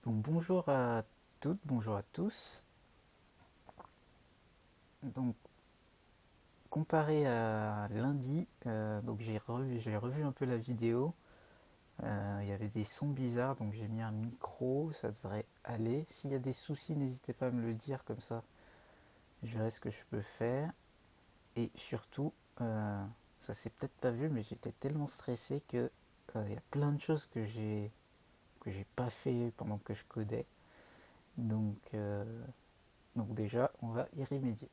Donc bonjour à toutes, bonjour à tous. Donc comparé à lundi, donc j'ai revu un peu la vidéo. Il y avait des sons bizarres, donc j'ai mis un micro, ça devrait aller. S'il y a des soucis, n'hésitez pas à me le dire, comme ça je verrai ce que je peux faire. Et surtout, ça s'est peut-être pas vu, mais j'étais tellement stressé que il y a plein de choses que j'ai pas fait pendant que je codais. Donc, euh, donc déjà, on va y remédier.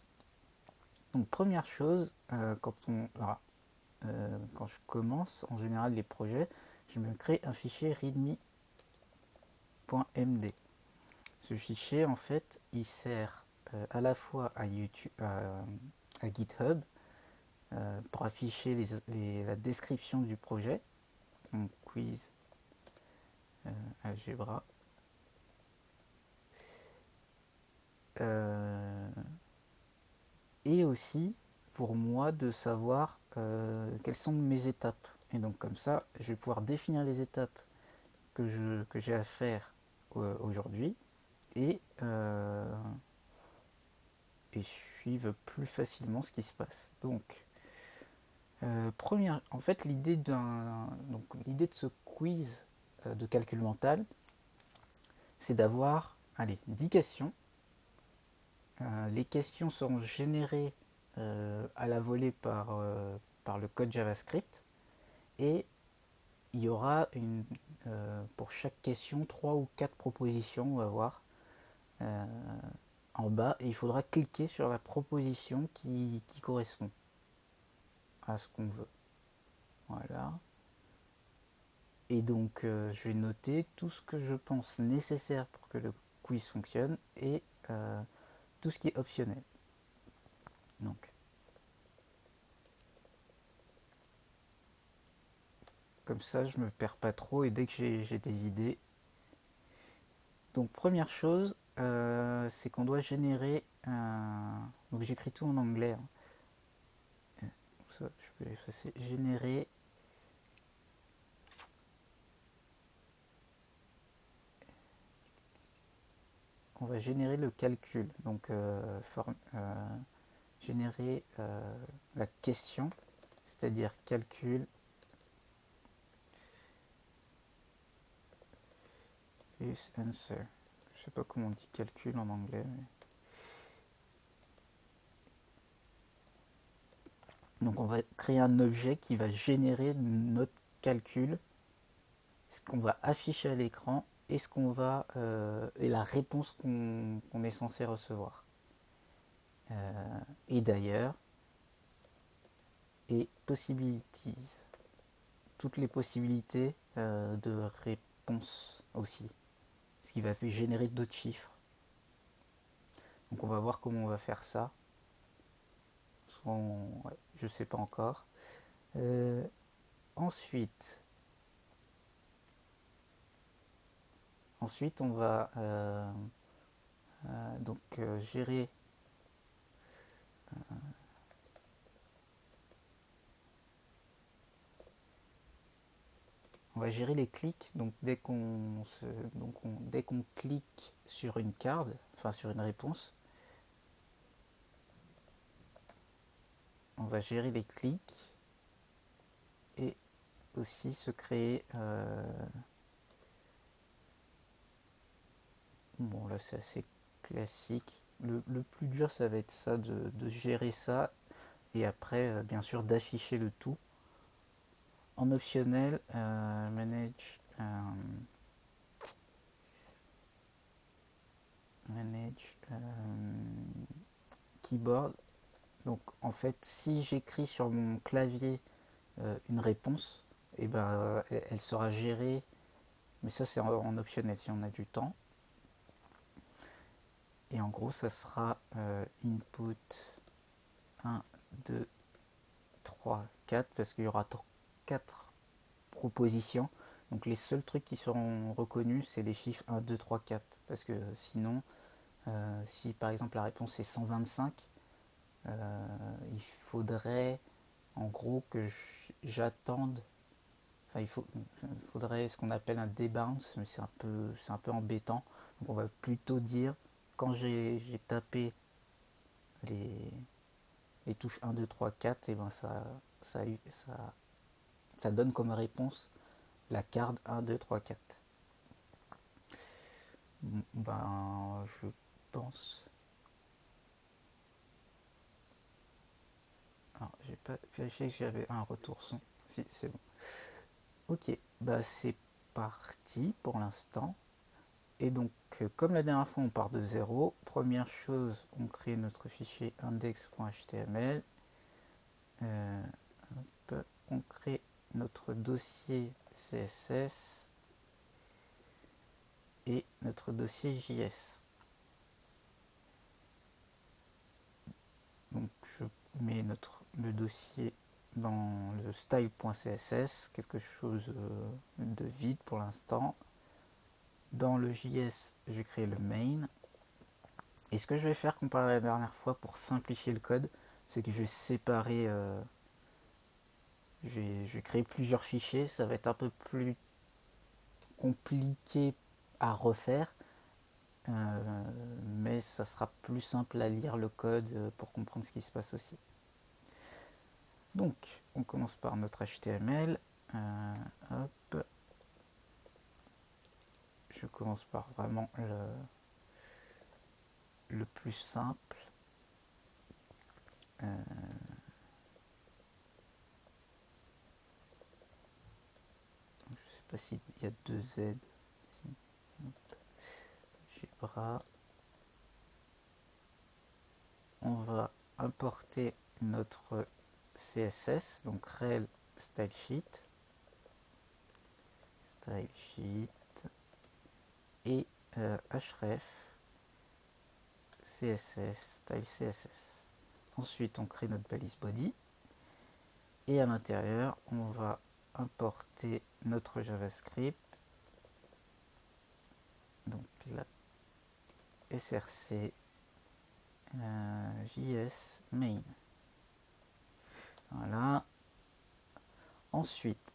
Donc première chose, quand je commence en général les projets, je me crée un fichier readme.md. Ce fichier en fait, il sert à la fois à YouTube, à GitHub pour afficher la description du projet, donc quiz algebra, euh, et aussi pour moi de savoir quelles sont mes étapes. Et donc comme ça, je vais pouvoir définir les étapes que j'ai à faire aujourd'hui et, et suivre plus facilement ce qui se passe. Donc, en fait, l'idée de ce quiz de calcul mental, c'est d'avoir, allez, 10 questions. Les questions seront générées à la volée par le code JavaScript et il y aura pour chaque question 3 ou 4 propositions, on va voir, euh, en bas, et il faudra cliquer sur la proposition qui correspond à ce qu'on veut. Voilà. Et donc, je vais noter tout ce que je pense nécessaire pour que le quiz fonctionne et tout ce qui est optionnel. Donc, comme ça, je me perds pas trop et dès que j'ai des idées. Donc, première chose, c'est qu'on doit générer un. Donc, j'écris tout en anglais, hein. Ça, je peux effacer. Générer. On va générer le calcul. Donc, générer la question, c'est-à-dire calcul plus answer. Je sais pas comment on dit calcul en anglais. Donc, on va créer un objet qui va générer notre calcul, ce qu'on va afficher à l'écran et et la réponse qu'on est censé recevoir. Et d'ailleurs, et possibilities, toutes les possibilités de réponse aussi, ce qui va générer d'autres chiffres. Donc on va voir comment on va faire ça. Ouais, je sais pas encore. Euh, ensuite, on va gérer. On va gérer les clics. Donc dès qu'on clique sur une carte, enfin sur une réponse, on va gérer les clics et aussi se créer. Bon, là c'est assez classique. Le plus dur, ça va être ça, de gérer ça et après, bien sûr, d'afficher le tout. En optionnel, manage keyboard. Donc en fait, si j'écris sur mon clavier une réponse, et ben, elle sera gérée, mais ça c'est en optionnel si on a du temps. Et en gros, ça sera input 1, 2, 3, 4, parce qu'il y aura 4 propositions. Donc les seuls trucs qui seront reconnus, c'est les chiffres 1, 2, 3, 4. Parce que sinon, si par exemple la réponse est 125, il faudrait en gros que j'attende, enfin, il faudrait ce qu'on appelle un debounce, mais c'est un peu embêtant. Donc on va plutôt dire, quand j'ai tapé les, les touches 1, 2, 3, 4, et ben ça, ça donne comme réponse la carte 1, 2, 3, 4. Ben, je pense. Alors, j'ai pas vérifié que j'avais un retour son. Si, c'est bon. Ok, bah c'est parti pour l'instant. Et donc, comme la dernière fois, on part de 0. Première chose, on crée notre fichier index.html. On crée notre dossier CSS et notre dossier JS. Donc, je mets le dossier dans le style.css, quelque chose de vide pour l'instant. Dans le JS, je crée le main. Et ce que je vais faire, comparé à la dernière fois, pour simplifier le code, c'est que je vais séparer, je vais créer plusieurs fichiers. Ça va être un peu plus compliqué à refaire, mais ça sera plus simple à lire le code pour comprendre ce qui se passe aussi. Donc, on commence par notre HTML. Hop. Je commence par vraiment le plus simple. Je sais pas s'il y a deux Z. Gebra. On va importer notre CSS, donc rel stylesheet, et href css style css. Ensuite, on crée notre balise body et à l'intérieur, on va importer notre JavaScript, donc la src js main. Voilà. Ensuite,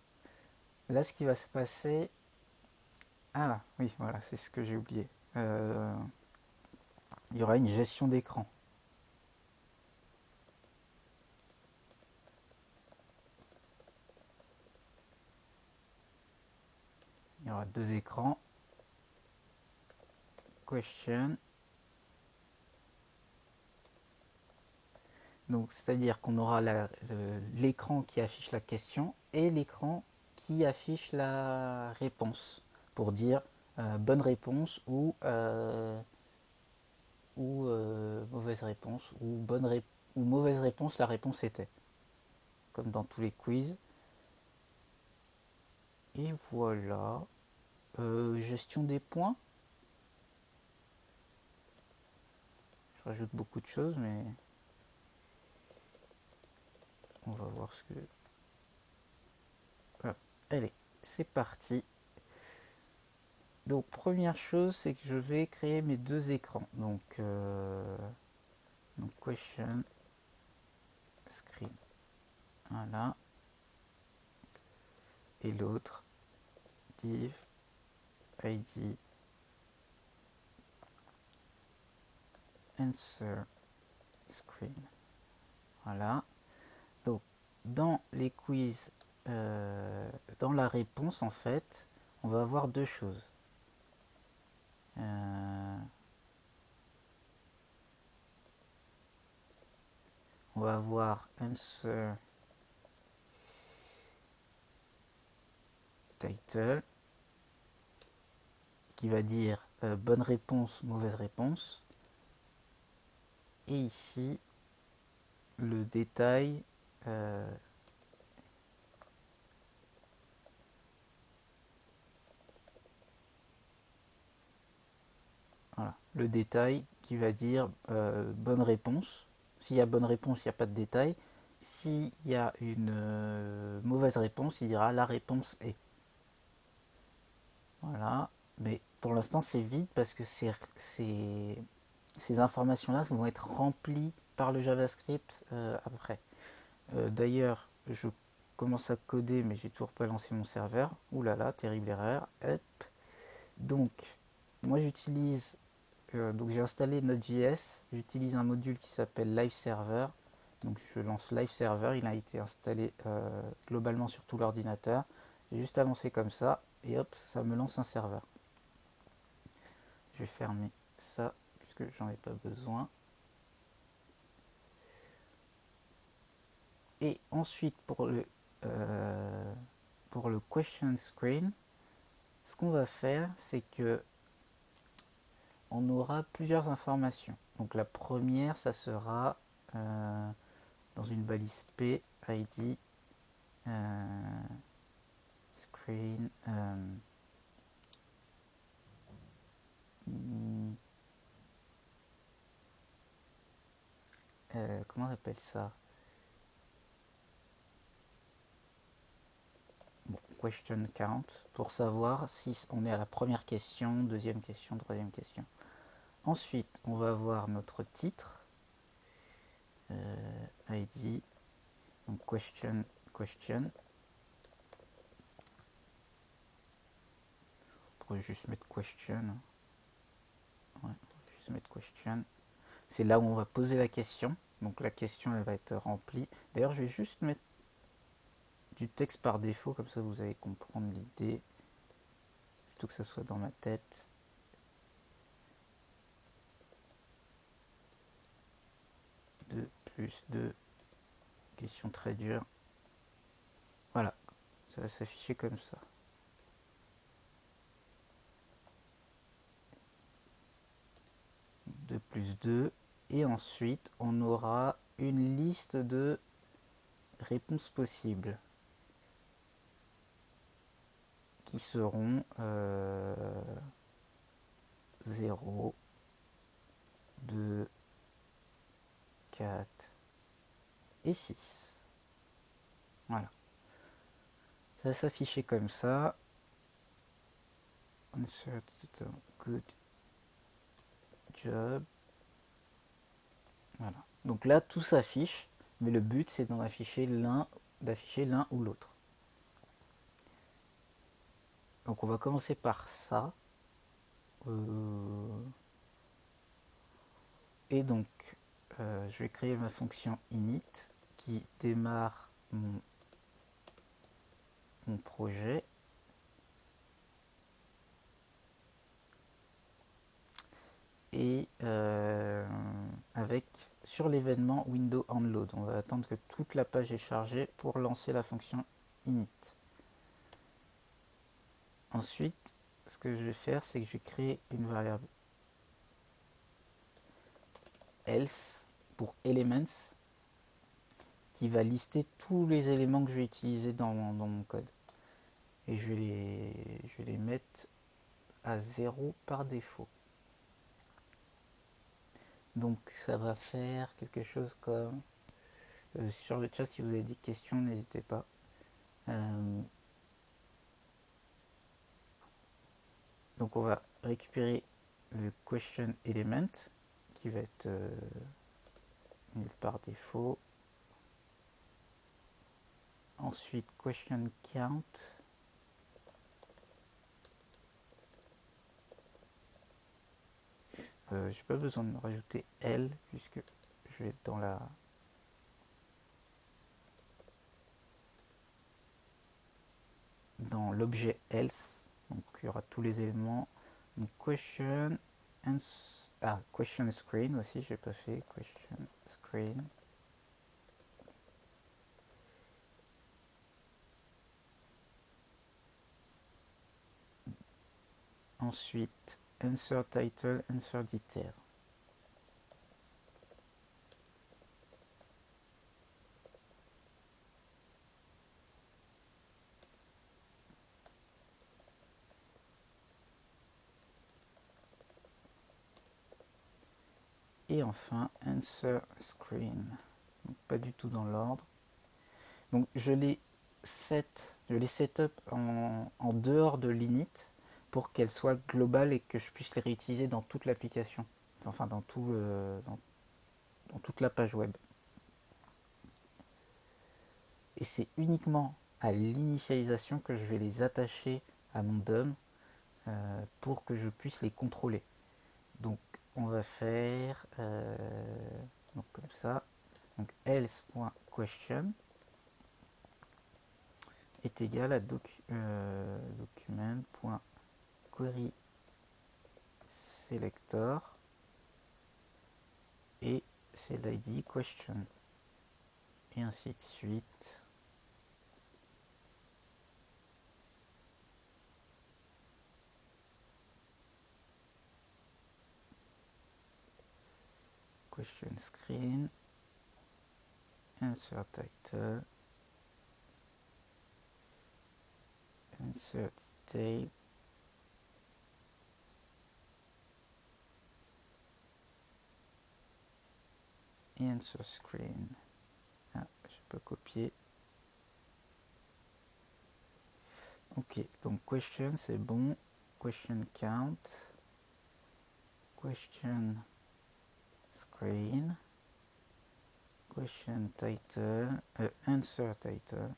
là, ce qui va se passer. Ah oui, voilà, c'est ce que j'ai oublié. Il y aura une gestion d'écran. Il y aura deux écrans. Question. Donc, c'est-à-dire qu'on aura l'écran qui affiche la question et l'écran qui affiche la réponse pour dire bonne réponse ou mauvaise réponse ou ou mauvaise réponse, la réponse était, comme dans tous les quiz. Et voilà. Gestion des points. Je rajoute beaucoup de choses, mais on va voir ce que... Voilà. Allez, c'est parti. Donc première chose, c'est que je vais créer mes deux écrans. Donc question screen. Voilà. Et l'autre, div id answer screen. Voilà. Donc dans les quiz, dans la réponse en fait, on va avoir deux choses. On va avoir answer title qui va dire bonne réponse, mauvaise réponse. Et ici, le détail voilà, le détail qui va dire bonne réponse. S'il y a bonne réponse, il n'y a pas de détail. S'il y a une mauvaise réponse, il dira la réponse est. Voilà. Mais pour l'instant, c'est vide parce que ces informations-là vont être remplies par le JavaScript après. D'ailleurs, commence à coder, mais j'ai toujours pas lancé mon serveur. Ouh là là, terrible erreur. Hop. Donc, moi j'utilise, donc j'ai installé Node.js, j'utilise un module qui s'appelle Live Server. Donc je lance Live Server, il a été installé globalement sur tout l'ordinateur. J'ai juste à lancer comme ça, et hop, ça me lance un serveur. Je vais fermer ça, puisque j'en ai pas besoin. Et ensuite, pour le question screen, ce qu'on va faire, c'est que on aura plusieurs informations. Donc la première, ça sera dans une balise P, ID, screen, comment on appelle ça? Bon, question count, pour savoir si on est à la première question, deuxième question, troisième question. Ensuite, on va avoir notre titre, ID, donc question. On pourrait juste mettre question. Ouais, juste mettre question. C'est là où on va poser la question. Donc la question, elle va être remplie. D'ailleurs, je vais juste mettre du texte par défaut, comme ça vous allez comprendre l'idée, plutôt que ça soit dans ma tête. Plus 2, question très dure. Voilà, ça va s'afficher comme ça. Plus 2, et ensuite on aura une liste de réponses possibles qui seront 0, 2, 4 et 6. Voilà. Ça va s'afficher comme ça. Insert good job. Voilà. Donc là, tout s'affiche, mais le but, c'est d'en afficher l'un ou l'autre. Donc on va commencer par ça. Et donc, je vais créer ma fonction init qui démarre mon projet. Et avec sur l'événement window onload, on va attendre que toute la page est chargée pour lancer la fonction init. Ensuite, ce que je vais faire, c'est que je vais créer une variable else pour elements qui va lister tous les éléments que je vais utiliser dans mon code. Et je vais les mettre à 0 par défaut. Donc ça va faire quelque chose comme... sur le chat, si vous avez des questions, n'hésitez pas. Donc on va récupérer le question element qui va être nul par défaut. Ensuite question count. J'ai pas besoin de rajouter L puisque je vais être dans l'objet else. Donc il y aura tous les éléments. Donc question screen aussi, j'ai pas fait question screen. Ensuite insert title, insert detail. Et enfin insert screen. Donc, pas du tout dans l'ordre. Donc je les set-up en dehors de l'init pour qu'elles soient globales et que je puisse les réutiliser dans toute l'application, enfin dans toute la page web. et c'est uniquement à l'initialisation que je vais les attacher à mon DOM pour que je puisse les contrôler. Donc on va faire donc comme ça, donc else.question est égal à document.query selector et c'est l'id question et ainsi de suite. Question screen, insert title, insert detail, et insert screen. Ah, je peux copier. Ok, donc question c'est bon, question count, question screen, question title, answer title,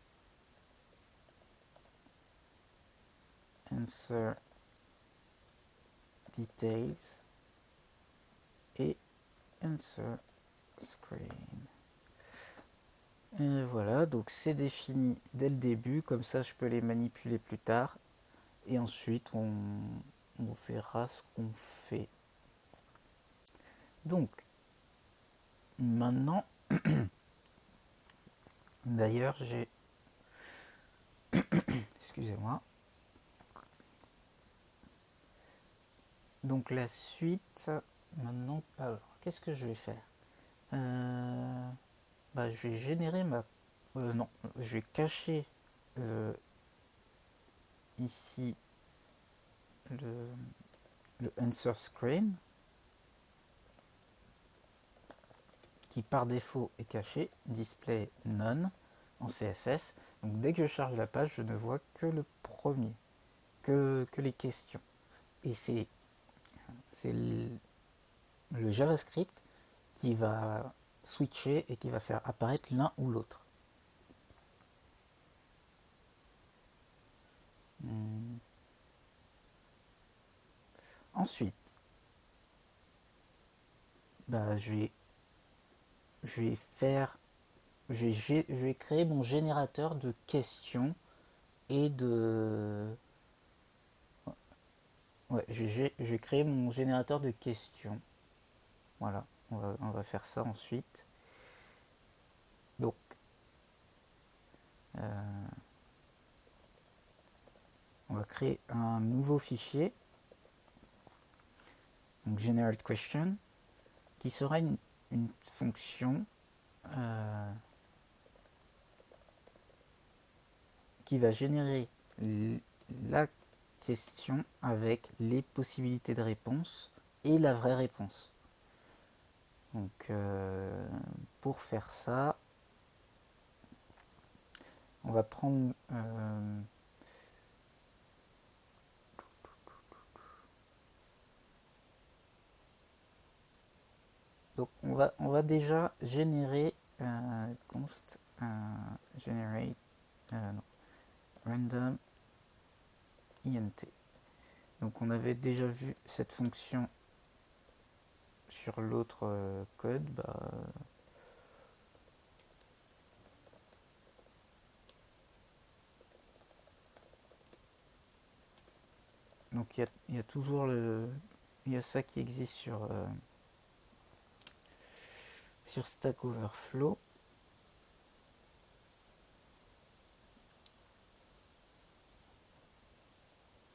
answer details et answer screen. Et voilà, donc c'est défini dès le début, comme ça je peux les manipuler plus tard et ensuite on verra ce qu'on fait. Donc maintenant, d'ailleurs j'ai excusez-moi. Donc la suite, maintenant, alors qu'est-ce que je vais faire je vais générer ma... non, je vais cacher ici le answer screen qui par défaut est caché, display none en CSS. Donc dès que je charge la page, je ne vois que le premier, que les questions. Et c'est le JavaScript qui va switcher et qui va faire apparaître l'un ou l'autre. Ensuite, je vais créer mon générateur de questions et de... Ouais, je vais créer mon générateur de questions. Voilà, on va faire ça ensuite. Donc, on va créer un nouveau fichier, donc generate question, qui sera une fonction qui va générer la question avec les possibilités de réponse et la vraie réponse. Donc pour faire ça, on va prendre donc on va déjà générer const generate random int. Donc on avait déjà vu cette fonction sur l'autre code. Donc il y a toujours il y a ça qui existe sur Stack Overflow.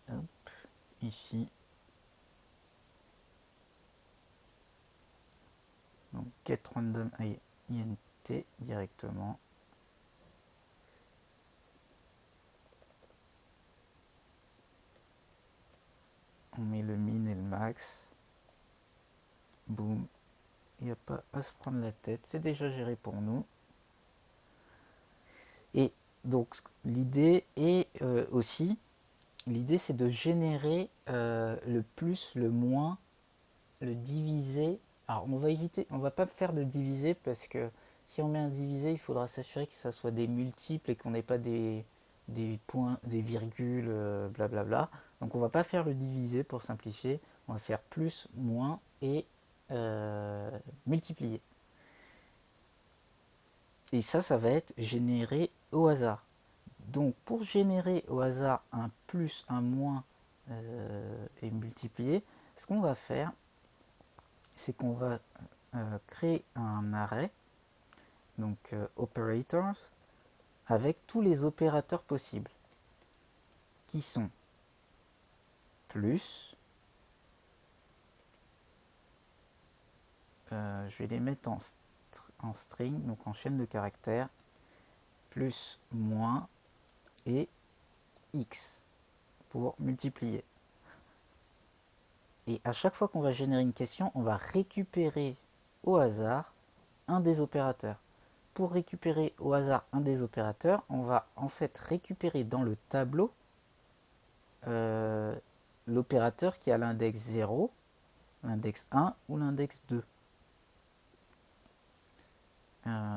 Hop, ici. Donc get random int directement. On met le min et le max. Boum. Il n'y a pas à se prendre la tête. C'est déjà géré pour nous. Et donc l'idée est aussi, l'idée c'est de générer le plus, le moins, le divisé. Alors on va éviter, on va pas faire le divisé parce que si on met un divisé, il faudra s'assurer que ça soit des multiples et qu'on n'ait pas des points, des virgules, blablabla. Donc on va pas faire le divisé pour simplifier, on va faire plus, moins et multiplier. Et ça va être généré au hasard. Donc pour générer au hasard un plus, un moins et multiplier, ce qu'on va faire, c'est qu'on va créer un array, donc operators, avec tous les opérateurs possibles, qui sont plus, je vais les mettre en string, donc en chaîne de caractères, plus, moins et x pour multiplier. Et à chaque fois qu'on va générer une question, on va récupérer au hasard un des opérateurs. Pour récupérer au hasard un des opérateurs, on va en fait récupérer dans le tableau l'opérateur qui a l'index 0, l'index 1 ou l'index 2.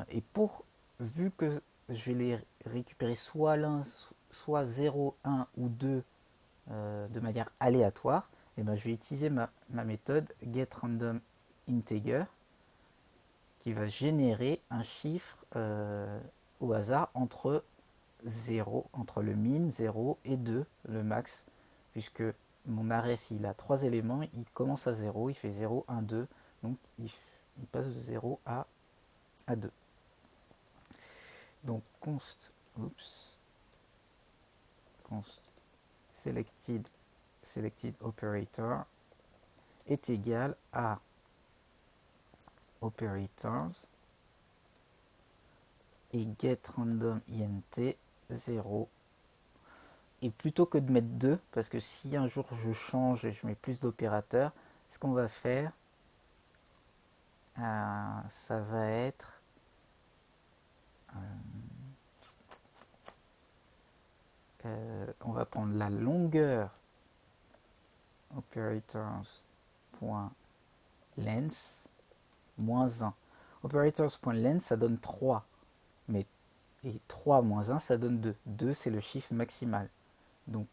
Et vu que je vais les récupérer soit l'un, soit 0, 1 ou 2 de manière aléatoire, et ben je vais utiliser ma méthode getRandomInteger qui va générer un chiffre au hasard entre le min, 0 et 2, le max, puisque mon array, s'il a 3 éléments, il commence à 0, il fait 0, 1, 2, donc il passe de 0 à 2. Donc const selected operator est égal à operators et getRandomInt 0. Et plutôt que de mettre 2, parce que si un jour je change et je mets plus d'opérateurs, ce qu'on va faire, ça va être on va prendre la longueur operators.length moins 1. Operators.length ça donne 3, mais et 3 moins 1 ça donne 2. 2 c'est le chiffre maximal. Donc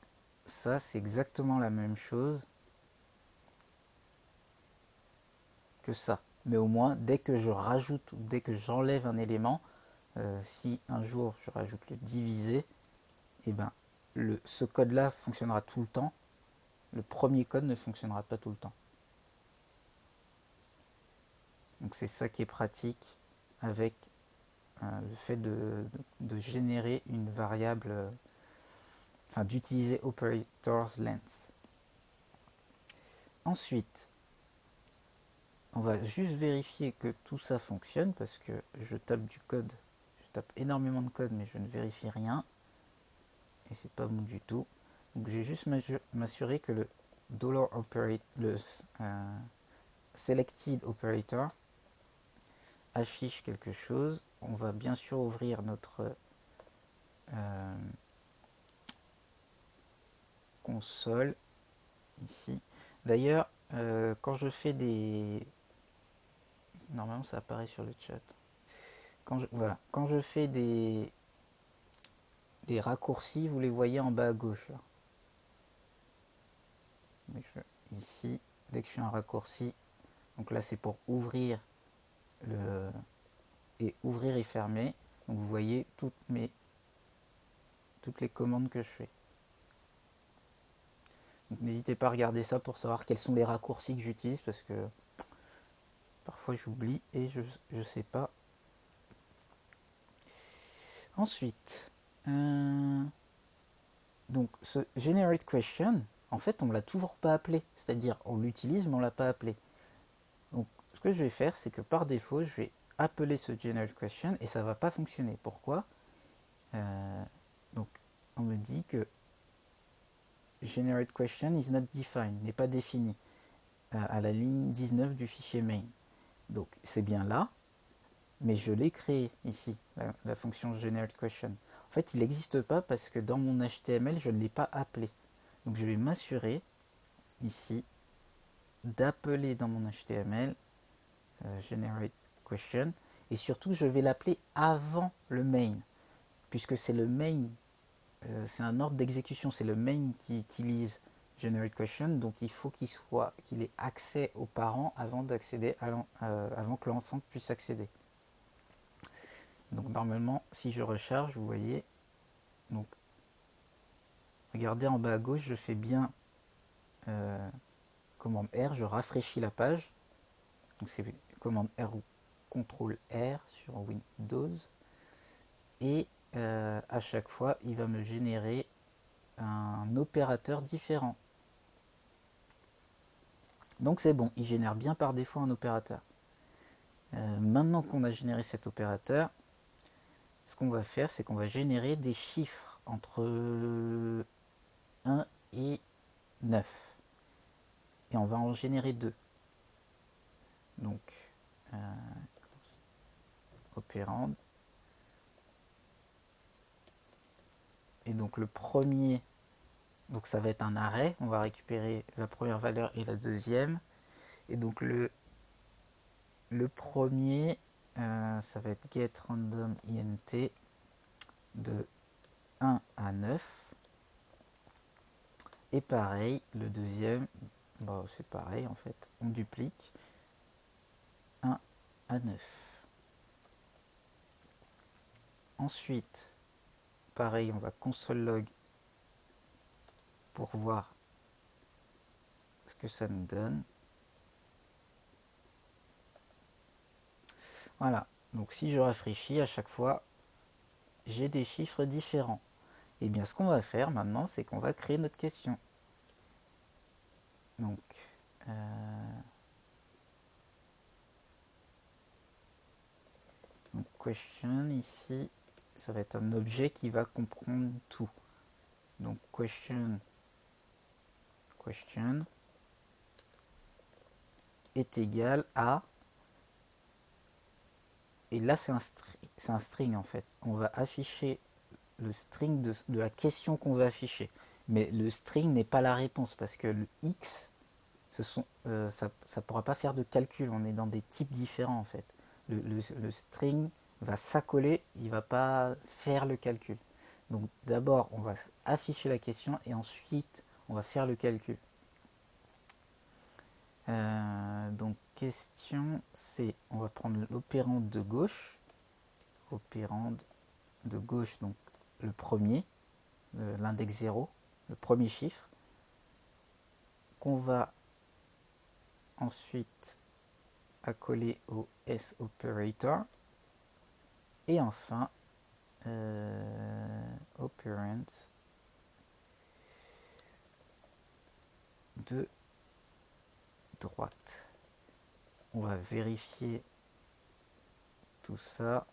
ça c'est exactement la même chose que ça. Mais au moins dès que je rajoute ou dès que j'enlève un élément, si un jour je rajoute le divisé, et ben ce code là fonctionnera tout le temps. Le premier code ne fonctionnera pas tout le temps. Donc c'est ça qui est pratique avec le fait de générer une variable, enfin d'utiliser operators length. Ensuite, on va juste vérifier que tout ça fonctionne parce que je tape du code, je tape énormément de code mais je ne vérifie rien et c'est pas bon du tout. Donc je vais juste m'assurer que le selected operator affiche quelque chose. On va bien sûr ouvrir notre console ici. D'ailleurs, quand je fais des... Normalement ça apparaît sur le chat. Quand je fais des raccourcis, vous les voyez en bas à gauche. Ici, dès que je fais un raccourci, donc là c'est pour ouvrir ouvrir et fermer. Donc vous voyez toutes les commandes que je fais. Donc n'hésitez pas à regarder ça pour savoir quels sont les raccourcis que j'utilise parce que parfois j'oublie et je sais pas. Ensuite, donc ce generate question, en fait on ne l'a toujours pas appelé, c'est-à-dire on l'utilise mais on ne l'a pas appelé. Donc ce que je vais faire, c'est que par défaut je vais appeler ce generate question et ça va pas fonctionner. Pourquoi? Donc on me dit que generate question is not defined, n'est pas défini à la ligne 19 du fichier main. Donc c'est bien là, mais je l'ai créé ici, la fonction generate question. En fait, il n'existe pas parce que dans mon HTML, je ne l'ai pas appelé. Donc je vais m'assurer ici d'appeler dans mon HTML generate question Et surtout, je vais l'appeler avant le main, puisque c'est le main, c'est un ordre d'exécution, c'est le main qui utilise GenerateQuestion, donc il faut qu'il ait accès aux parents avant d'accéder avant que l'enfant puisse accéder. Donc normalement, si je recharge, vous voyez, donc regardez en bas à gauche, je fais bien commande R, je rafraîchis la page. Donc c'est commande R ou CTRL R sur Windows. Et à chaque fois, il va me générer un opérateur différent. Donc c'est bon, il génère bien par défaut un opérateur. Maintenant qu'on a généré cet opérateur, ce qu'on va faire, c'est qu'on va générer des chiffres entre 1 et 9. Et on va en générer 2. Donc, opérande. Et donc le premier, donc ça va être un arrêt. On va récupérer la première valeur et la deuxième. Et donc le premier, ça va être get random int de 1 à 9. Et pareil, le deuxième, bah, c'est pareil en fait, on duplique 1 à 9. Ensuite, pareil, on va console log pour voir ce que ça nous donne. Voilà, donc si je rafraîchis à chaque fois, j'ai des chiffres différents. Et bien ce qu'on va faire maintenant, c'est qu'on va créer notre question. Donc, question ici, ça va être un objet qui va comprendre tout. Donc question est égal à, et là c'est un string en fait. On va afficher le string de la question qu'on veut afficher. Mais le string n'est pas la réponse parce que le X, ça ne pourra pas faire de calcul. On est dans des types différents en fait. Le string va s'accoler, il ne va pas faire le calcul. Donc d'abord, on va afficher la question et ensuite, on va faire le calcul. Donc question, c'est, on va prendre l'opérande de gauche. Opérande de gauche, donc le premier, l'index 0, le premier chiffre, qu'on va ensuite accoler au S operator. Et enfin, operand de droite. On va vérifier tout ça.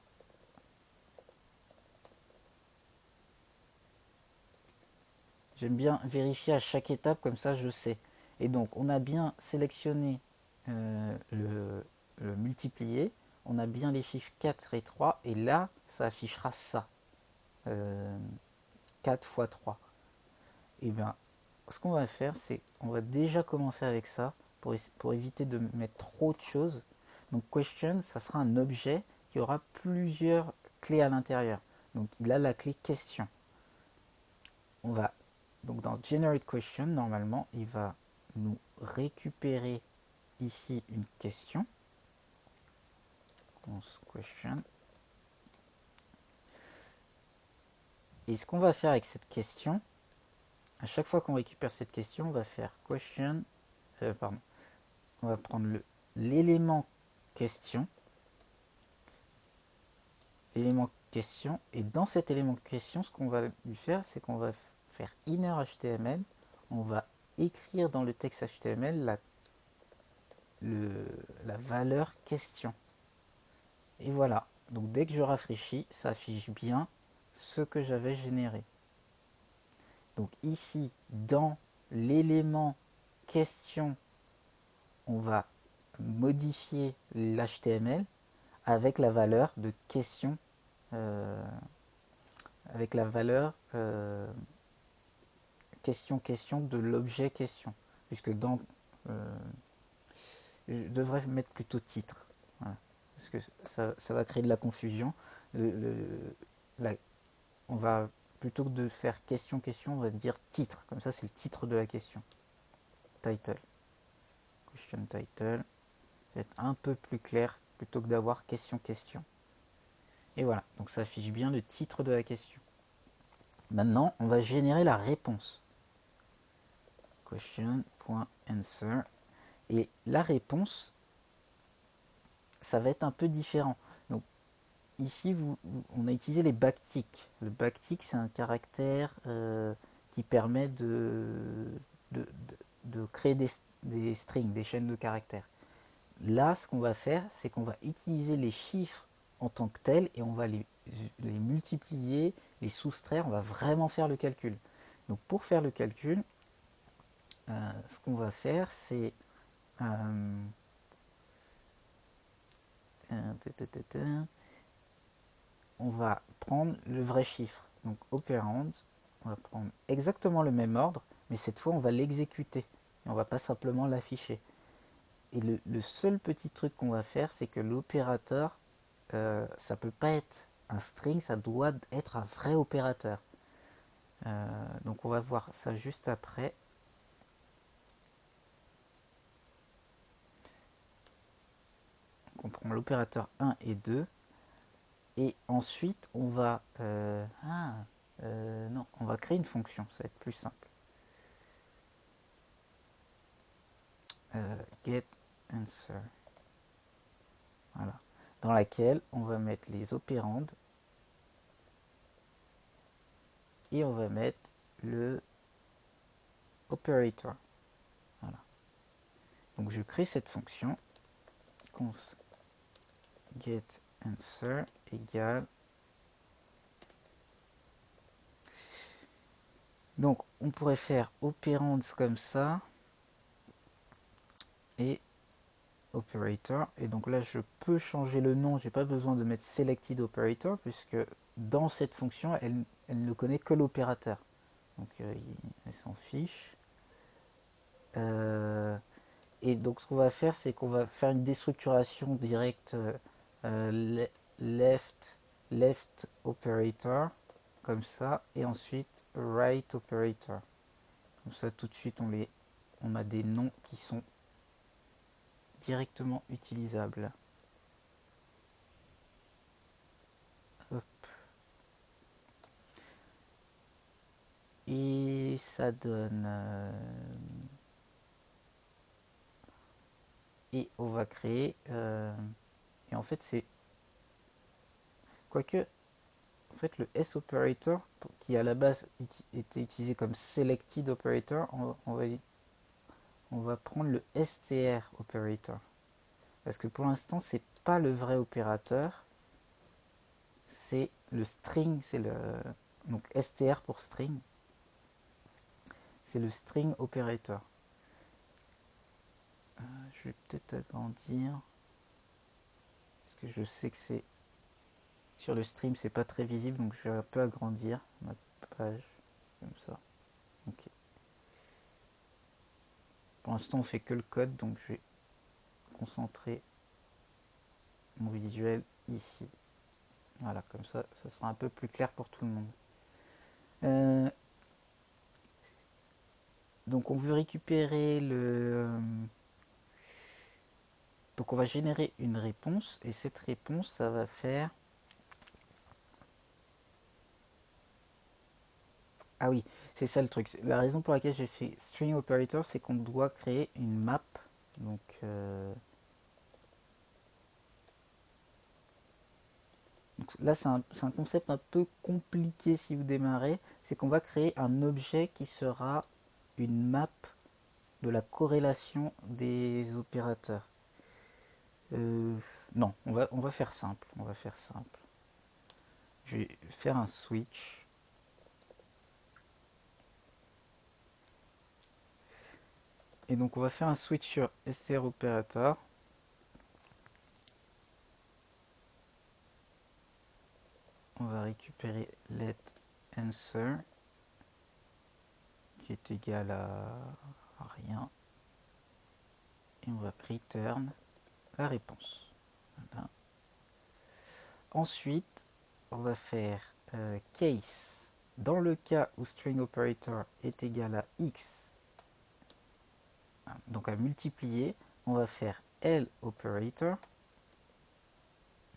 J'aime bien vérifier à chaque étape, comme ça je sais. Et donc on a bien sélectionné le multiplié, on a bien les chiffres 4 et 3, et là ça affichera ça. 4 fois 3. Et bien ce qu'on va faire, c'est on va déjà commencer avec ça pour éviter de mettre trop de choses. Donc question, ça sera un objet qui aura plusieurs clés à l'intérieur. Donc il a la clé question. On va donc dans generate question, normalement, il va nous récupérer ici une question. Question. Et ce qu'on va faire avec cette question, à chaque fois qu'on récupère cette question, on va faire question, on va prendre l'élément question, et dans cet élément question, ce qu'on va lui faire, c'est qu'on va faire inner HTML, on va écrire dans le texte HTML la valeur question. Et voilà, donc dès que je rafraîchis, ça affiche bien ce que j'avais généré. Donc ici, dans l'élément question, on va modifier l'HTML avec la valeur de question, avec la valeur question de l'objet question, puisque dans je devrais mettre plutôt titre. Voilà. parce que ça va créer de la confusion. La- on va, plutôt que de faire question, on va dire titre. Comme ça, c'est le titre de la question. Title. Question title. Ça va être un peu plus clair plutôt que d'avoir question. Et voilà, donc ça affiche bien le titre de la question. Maintenant, on va générer la réponse. Question.answer. Et la réponse, ça va être un peu différent. Donc ici, on a utilisé les backticks. Le backtick, c'est un caractère qui permet de, de créer des strings, des chaînes de caractères. Là, ce qu'on va faire, c'est qu'on va utiliser les chiffres en tant que tels et on va les multiplier, les soustraire, on va vraiment faire le calcul. Donc pour faire le calcul, ce qu'on va faire, c'est on va prendre le vrai chiffre. Donc operand, on va prendre exactement le même ordre, mais cette fois on va l'exécuter. Et on va pas simplement l'afficher. Et le seul petit truc qu'on va faire, c'est que l'opérateur, ça peut pas être un string, ça doit être un vrai opérateur. Donc on va voir ça juste après. Donc on prend l'opérateur 1 et 2. Et ensuite, on va... non, on va créer une fonction, ça va être plus simple. Get answer. Voilà. Dans laquelle on va mettre les opérandes et on va mettre le operator. Voilà. Donc je crée cette fonction const get answer égale. Donc on pourrait faire opérands comme ça et operator, et donc là je peux changer le nom, j'ai pas besoin de mettre selected operator puisque dans cette fonction elle ne connaît que l'opérateur, donc elle s'en fiche. Et donc ce qu'on va faire, c'est qu'on va faire une déstructuration directe, left operator comme ça, et ensuite right operator comme ça. Tout de suite on a des noms qui sont directement utilisables. Hop. Et ça donne et on va créer et en fait c'est quoique en fait le S operator qui à la base était utilisé comme selected operator, on va prendre le str operator parce que pour l'instant c'est pas le vrai opérateur, c'est le string, c'est le donc str pour string, c'est le string operator. Je vais peut-être agrandir parce que je sais que c'est sur le stream c'est pas très visible, donc je vais un peu agrandir ma page comme ça. Ok. Pour l'instant on fait que le code, donc je vais concentrer mon visuel ici. Voilà, comme ça sera un peu plus clair pour tout le monde. Donc on veut récupérer donc on va générer une réponse et cette réponse ça va faire. Ah oui, c'est ça le truc. La raison pour laquelle j'ai fait string operator, c'est qu'on doit créer une map. Donc là, c'est un concept un peu compliqué si vous démarrez. C'est qu'on va créer un objet qui sera une map de la corrélation des opérateurs. Non, on va faire simple. On va faire simple. Je vais faire un switch. Et donc on va faire un switch sur str operator. On va récupérer let answer qui est égal à rien. Et on va return la réponse. Voilà. ensuite, on va faire case. Dans le cas où string operator est égal à x, donc à multiplier, on va faire L operator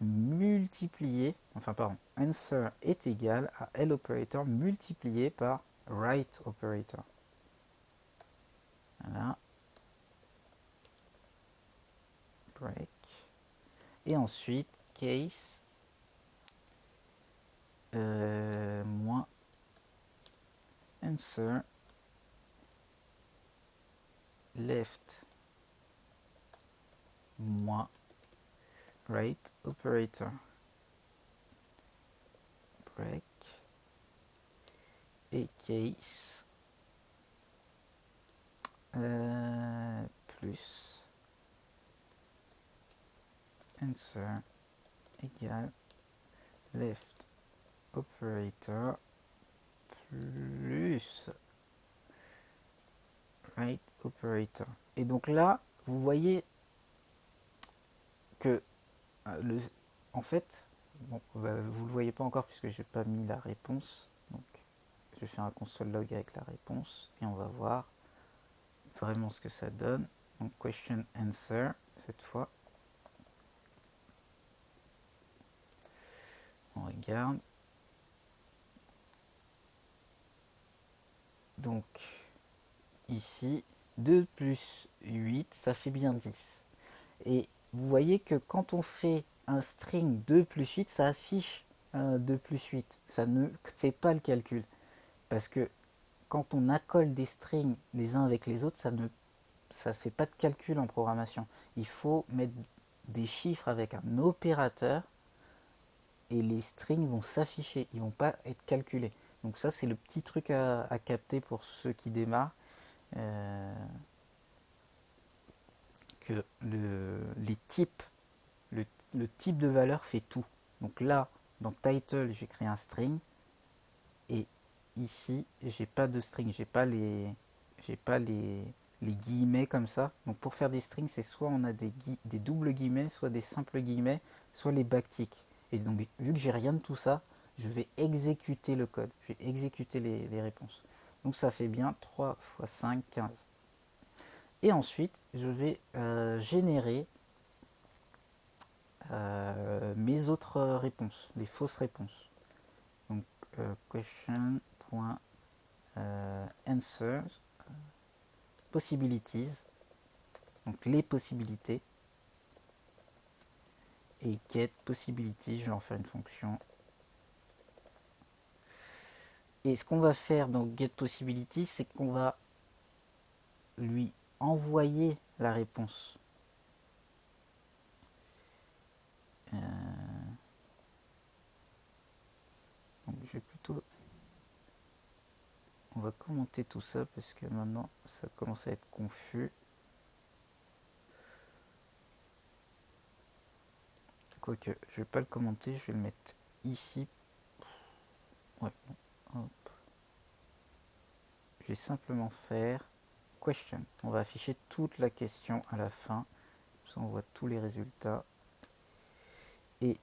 multiplié, enfin pardon, answer est égal à L operator multiplié par write operator. Voilà. Break. Et ensuite, case moins answer left moins write operator. Break. Et case plus answer égale left operator plus right operator. Et donc là, vous voyez que en fait, bon, vous le voyez pas encore puisque j'ai pas mis la réponse. Donc, je vais faire un console log avec la réponse et on va voir vraiment ce que ça donne. Donc, question answer cette fois. On regarde. Donc, ici, 2 plus 8, ça fait bien 10. Et vous voyez que quand on fait un string 2 plus 8, ça affiche 2 plus 8. Ça ne fait pas le calcul. Parce que quand on accole des strings les uns avec les autres, ça ne fait pas de calcul en programmation. Il faut mettre des chiffres avec un opérateur et les strings vont s'afficher, ils vont pas être calculés. Donc ça, c'est le petit truc à capter pour ceux qui démarrent. Que les types, le type de valeur fait tout. Donc là, dans title, j'ai créé un string. Et ici, j'ai pas de string, j'ai pas les guillemets comme ça. Donc pour faire des strings, c'est soit on a des doubles guillemets, soit des simples guillemets, soit les backticks. Et donc vu que j'ai rien de tout ça, je vais exécuter le code, je vais exécuter les réponses. Donc ça fait bien 3 x 5, 15. Et ensuite, je vais générer mes autres réponses, les fausses réponses. Donc question.answers possibilities, donc les possibilités, et get possibilities, je vais en faire une fonction. Et ce qu'on va faire dans get possibilities, c'est qu'on va lui envoyer la réponse. Donc je vais plutôt... On va commenter tout ça parce que maintenant ça commence à être confus. Quoique, je vais pas le commenter, je vais le mettre ici. Ouais, hop. Je vais simplement faire question. On va afficher toute la question à la fin. Comme ça on voit tous les résultats. Et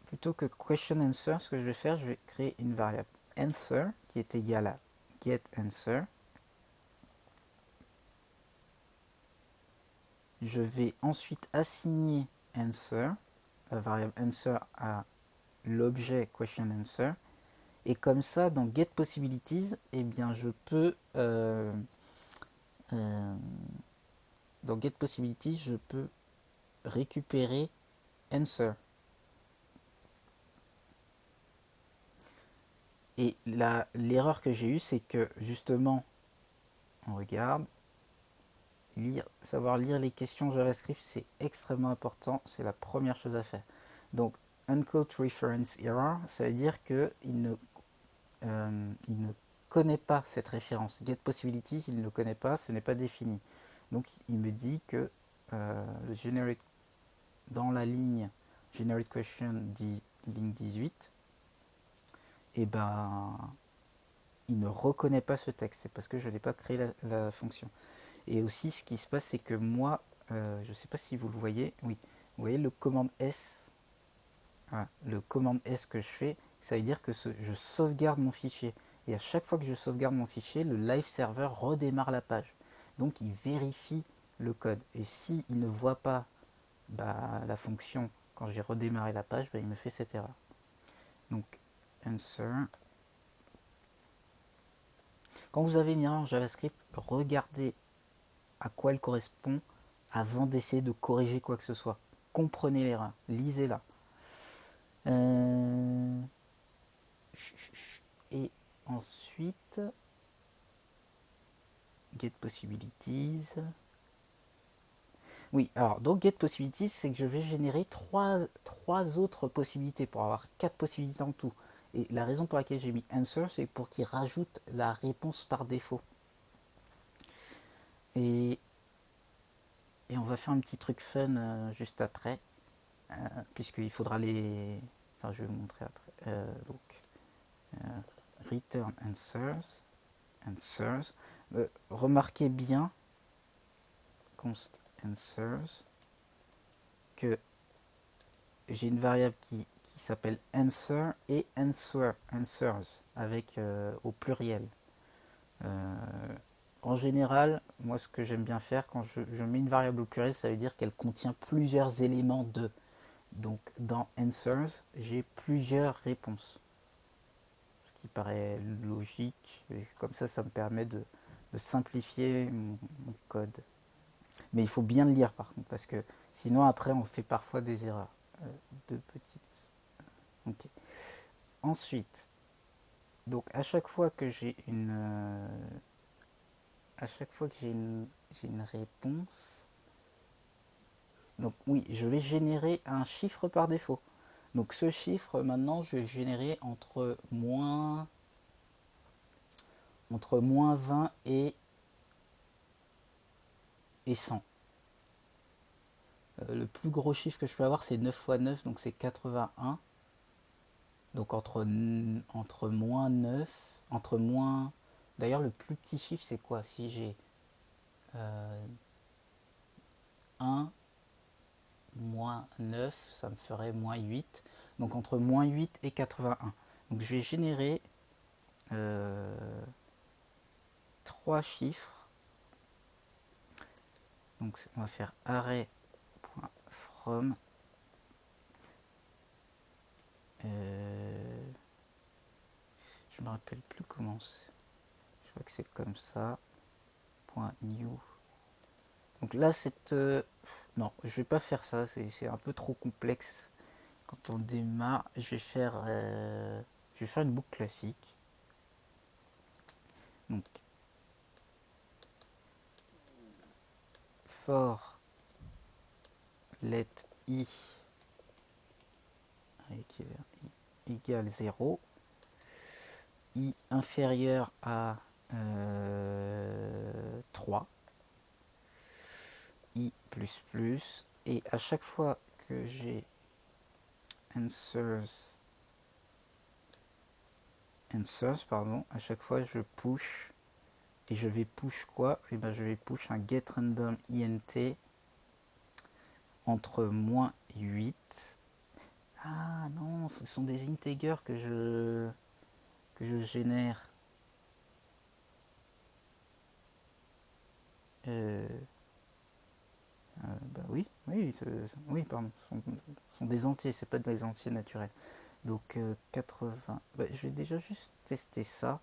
plutôt que question answer, ce que je vais faire, je vais créer une variable answer qui est égale à get answer. Je vais ensuite assigner answer, la variable answer à l'objet question answer. Et comme ça, dans get possibilities, eh bien, je peux dans get possibilities, je peux récupérer answer. Et l'erreur que j'ai eue, c'est que justement, on regarde, savoir lire les questions JavaScript, c'est extrêmement important, c'est la première chose à faire. Donc, uncaught reference error, ça veut dire qu'il ne connaît pas cette référence. Get possibilities, il ne le connaît pas, ce n'est pas défini. Donc, il me dit que le generate dans la ligne generate question ligne 18, et ben il ne reconnaît pas ce texte, c'est parce que je n'ai pas créé la fonction. Et aussi ce qui se passe, c'est que moi je ne sais pas si vous le voyez, oui, vous voyez le commande S voilà, le commande S que je fais, ça veut dire que je sauvegarde mon fichier. Et à chaque fois que je sauvegarde mon fichier, le live server redémarre la page. Donc il vérifie le code. Et s'il ne voit pas la fonction quand j'ai redémarré la page, il me fait cette erreur. Donc answer. Quand vous avez une erreur en JavaScript, regardez à quoi elle correspond avant d'essayer de corriger quoi que ce soit. Comprenez l'erreur, lisez-la. Et ensuite, get possibilities. Oui, alors donc get possibilities, c'est que je vais générer trois autres possibilités pour avoir 4 possibilités en tout. Et la raison pour laquelle j'ai mis answer, c'est pour qu'il rajoute la réponse par défaut. Et on va faire un petit truc fun juste après, puisqu'il faudra les... Enfin, je vais vous montrer après. Return answers. Remarquez bien, const answers, que j'ai une variable qui s'appelle answer et answers, avec au pluriel. En général, moi ce que j'aime bien faire quand je mets une variable au pluriel, ça veut dire qu'elle contient plusieurs éléments de. Donc dans answers, j'ai plusieurs réponses. Ce qui paraît logique. Et comme ça me permet de simplifier mon code. Mais il faut bien le lire par contre, parce que sinon après on fait parfois des erreurs. Deux petites. Ok. Ensuite, donc à chaque fois que j'ai une réponse, donc oui, je vais générer un chiffre par défaut. Donc ce chiffre, maintenant, je vais le générer entre moins 20 et 100. Le plus gros chiffre que je peux avoir, c'est 9 fois 9, donc c'est 81. Donc entre moins 9, entre moins... D'ailleurs, le plus petit chiffre, c'est quoi? Si j'ai 1, moins 9, ça me ferait moins 8. Donc entre moins 8 et 81. Donc je vais générer 3 chiffres. Donc on va faire array.from. Je me rappelle plus comment c'est. Je crois que c'est comme ça. .new. Donc là, non, je vais pas faire ça. C'est un peu trop complexe. Quand on démarre, je vais faire une boucle classique. Donc for let i égale 0, i inférieur à 3, i plus plus, et à chaque fois que j'ai answers, à chaque fois je push, et je vais push quoi? Et ben je vais push un get random int entre moins 8. Ah non, ce sont des integers que je génère. Bah oui, pardon, sont des entiers, c'est pas des entiers naturels. Donc 80. Bah, je vais déjà juste tester ça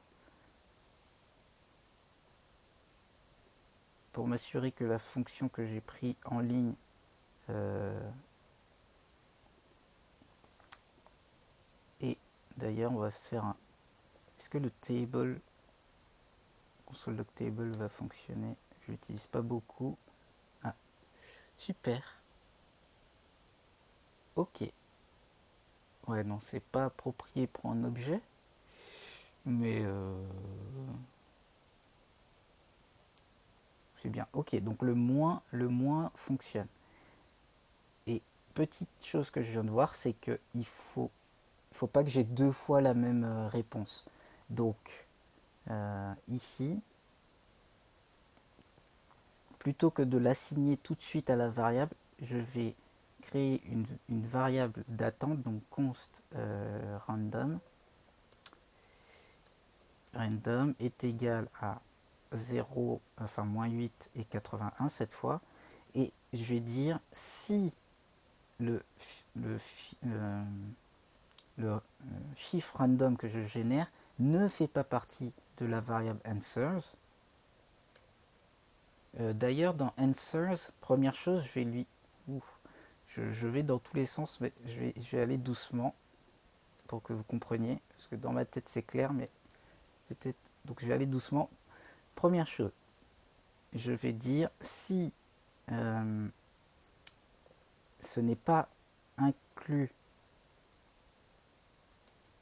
pour m'assurer que la fonction que j'ai pris en ligne et d'ailleurs on va se faire un. Est-ce que le table console log table va fonctionner? Je l'utilise pas beaucoup. Ah, super. Ok. Ouais, non, c'est pas approprié pour un objet, mais c'est bien. Ok, donc le moins fonctionne. Et petite chose que je viens de voir, c'est que il faut pas que j'ai deux fois la même réponse. Donc ici, plutôt que de l'assigner tout de suite à la variable, je vais créer une variable d'attente, donc const random est égal à 0, enfin moins 8 et 81 cette fois, et je vais dire si le chiffre random que je génère ne fait pas partie de la variable answers. D'ailleurs, dans answers, première chose, je vais lui... je vais dans tous les sens, mais je vais aller doucement pour que vous compreniez, parce que dans ma tête c'est clair, mais peut-être... Donc je vais aller doucement. Première chose, je vais dire si ce n'est pas inclus.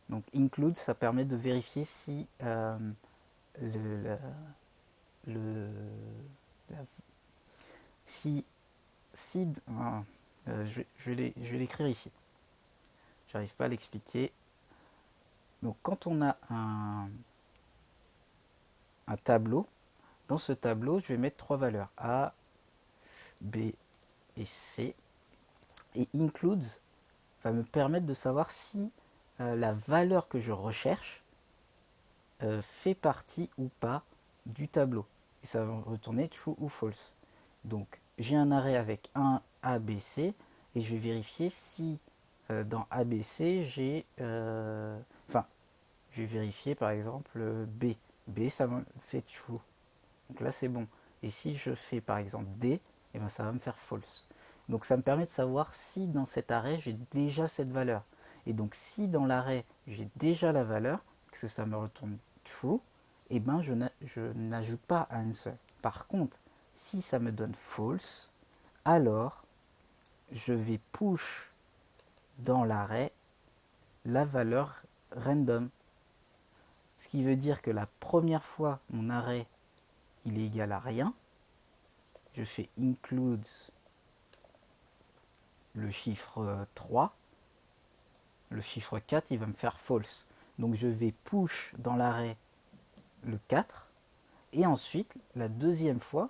Donc include, ça permet de vérifier si si je vais l'écrire ici. J'arrive pas à l'expliquer. Donc quand on a un tableau, dans ce tableau, je vais mettre trois valeurs A, B et C. Et includes va me permettre de savoir si la valeur que je recherche fait partie ou pas du tableau. Et ça va retourner true ou false. Donc j'ai un arrêt avec 1 A, B, C et je vais vérifier si dans A, B, C j'ai... Enfin, je vais vérifier par exemple B. B, ça me fait true. Donc là, c'est bon. Et si je fais par exemple D, eh ben, ça va me faire false. Donc ça me permet de savoir si dans cet arrêt, j'ai déjà cette valeur. Et donc si dans l'arrêt, j'ai déjà la valeur, que ça me retourne true, eh ben, je n'ajoute pas à answer. Par contre, si ça me donne false, alors je vais push dans l'arrêt la valeur random. Ce qui veut dire que la première fois, mon arrêt, il est égal à rien. Je fais include le chiffre 3. Le chiffre 4, il va me faire false. Donc je vais push dans l'arrêt le 4. Et ensuite, la deuxième fois,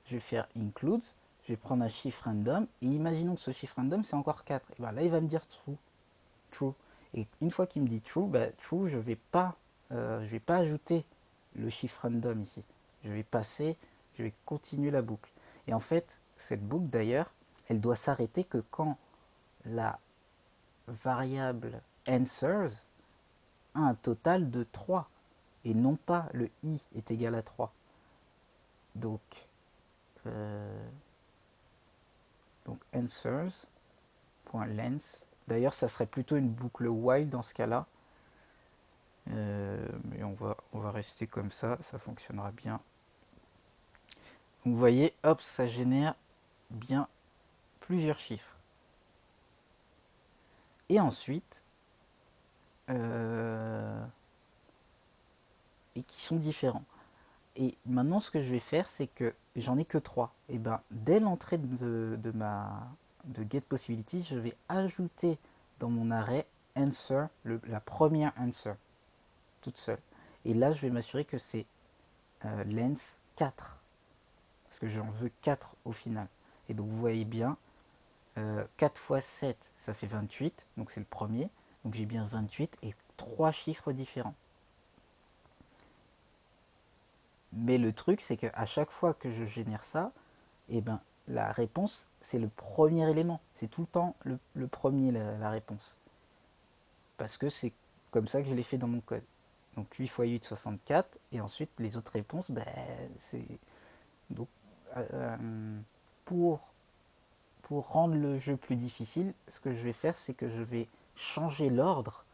je vais faire include. Je vais prendre un chiffre random. Et imaginons que ce chiffre random, c'est encore 4. Et bien là, il va me dire true. True. Et une fois qu'il me dit true, true, je ne vais pas ajouter le chiffre random ici. Je vais continuer la boucle. Et en fait, cette boucle d'ailleurs, elle doit s'arrêter que quand la variable answers a un total de 3 et non pas le i est égal à 3. Donc answers.length. D'ailleurs, ça serait plutôt une boucle while dans ce cas-là. Mais on va rester comme ça fonctionnera bien. Vous voyez, hop, ça génère bien plusieurs chiffres. Et ensuite, et qui sont différents. Et maintenant, ce que je vais faire, c'est que j'en ai que 3. Et ben, dès l'entrée de getPossibilities, je vais ajouter dans mon arrêt answer, la première answer, toute seule. Et là, je vais m'assurer que c'est length 4. Parce que j'en veux 4 au final. Et donc, vous voyez bien, 4 fois 7, ça fait 28. Donc, c'est le premier. Donc, j'ai bien 28 et 3 chiffres différents. Mais le truc, c'est qu'à chaque fois que je génère ça, eh ben, la réponse, c'est le premier élément. C'est tout le temps le premier, la réponse. Parce que c'est comme ça que je l'ai fait dans mon code. Donc 8 x 8, 64. Et ensuite, les autres réponses, c'est... Donc, pour rendre le jeu plus difficile, ce que je vais faire, c'est que je vais changer l'ordre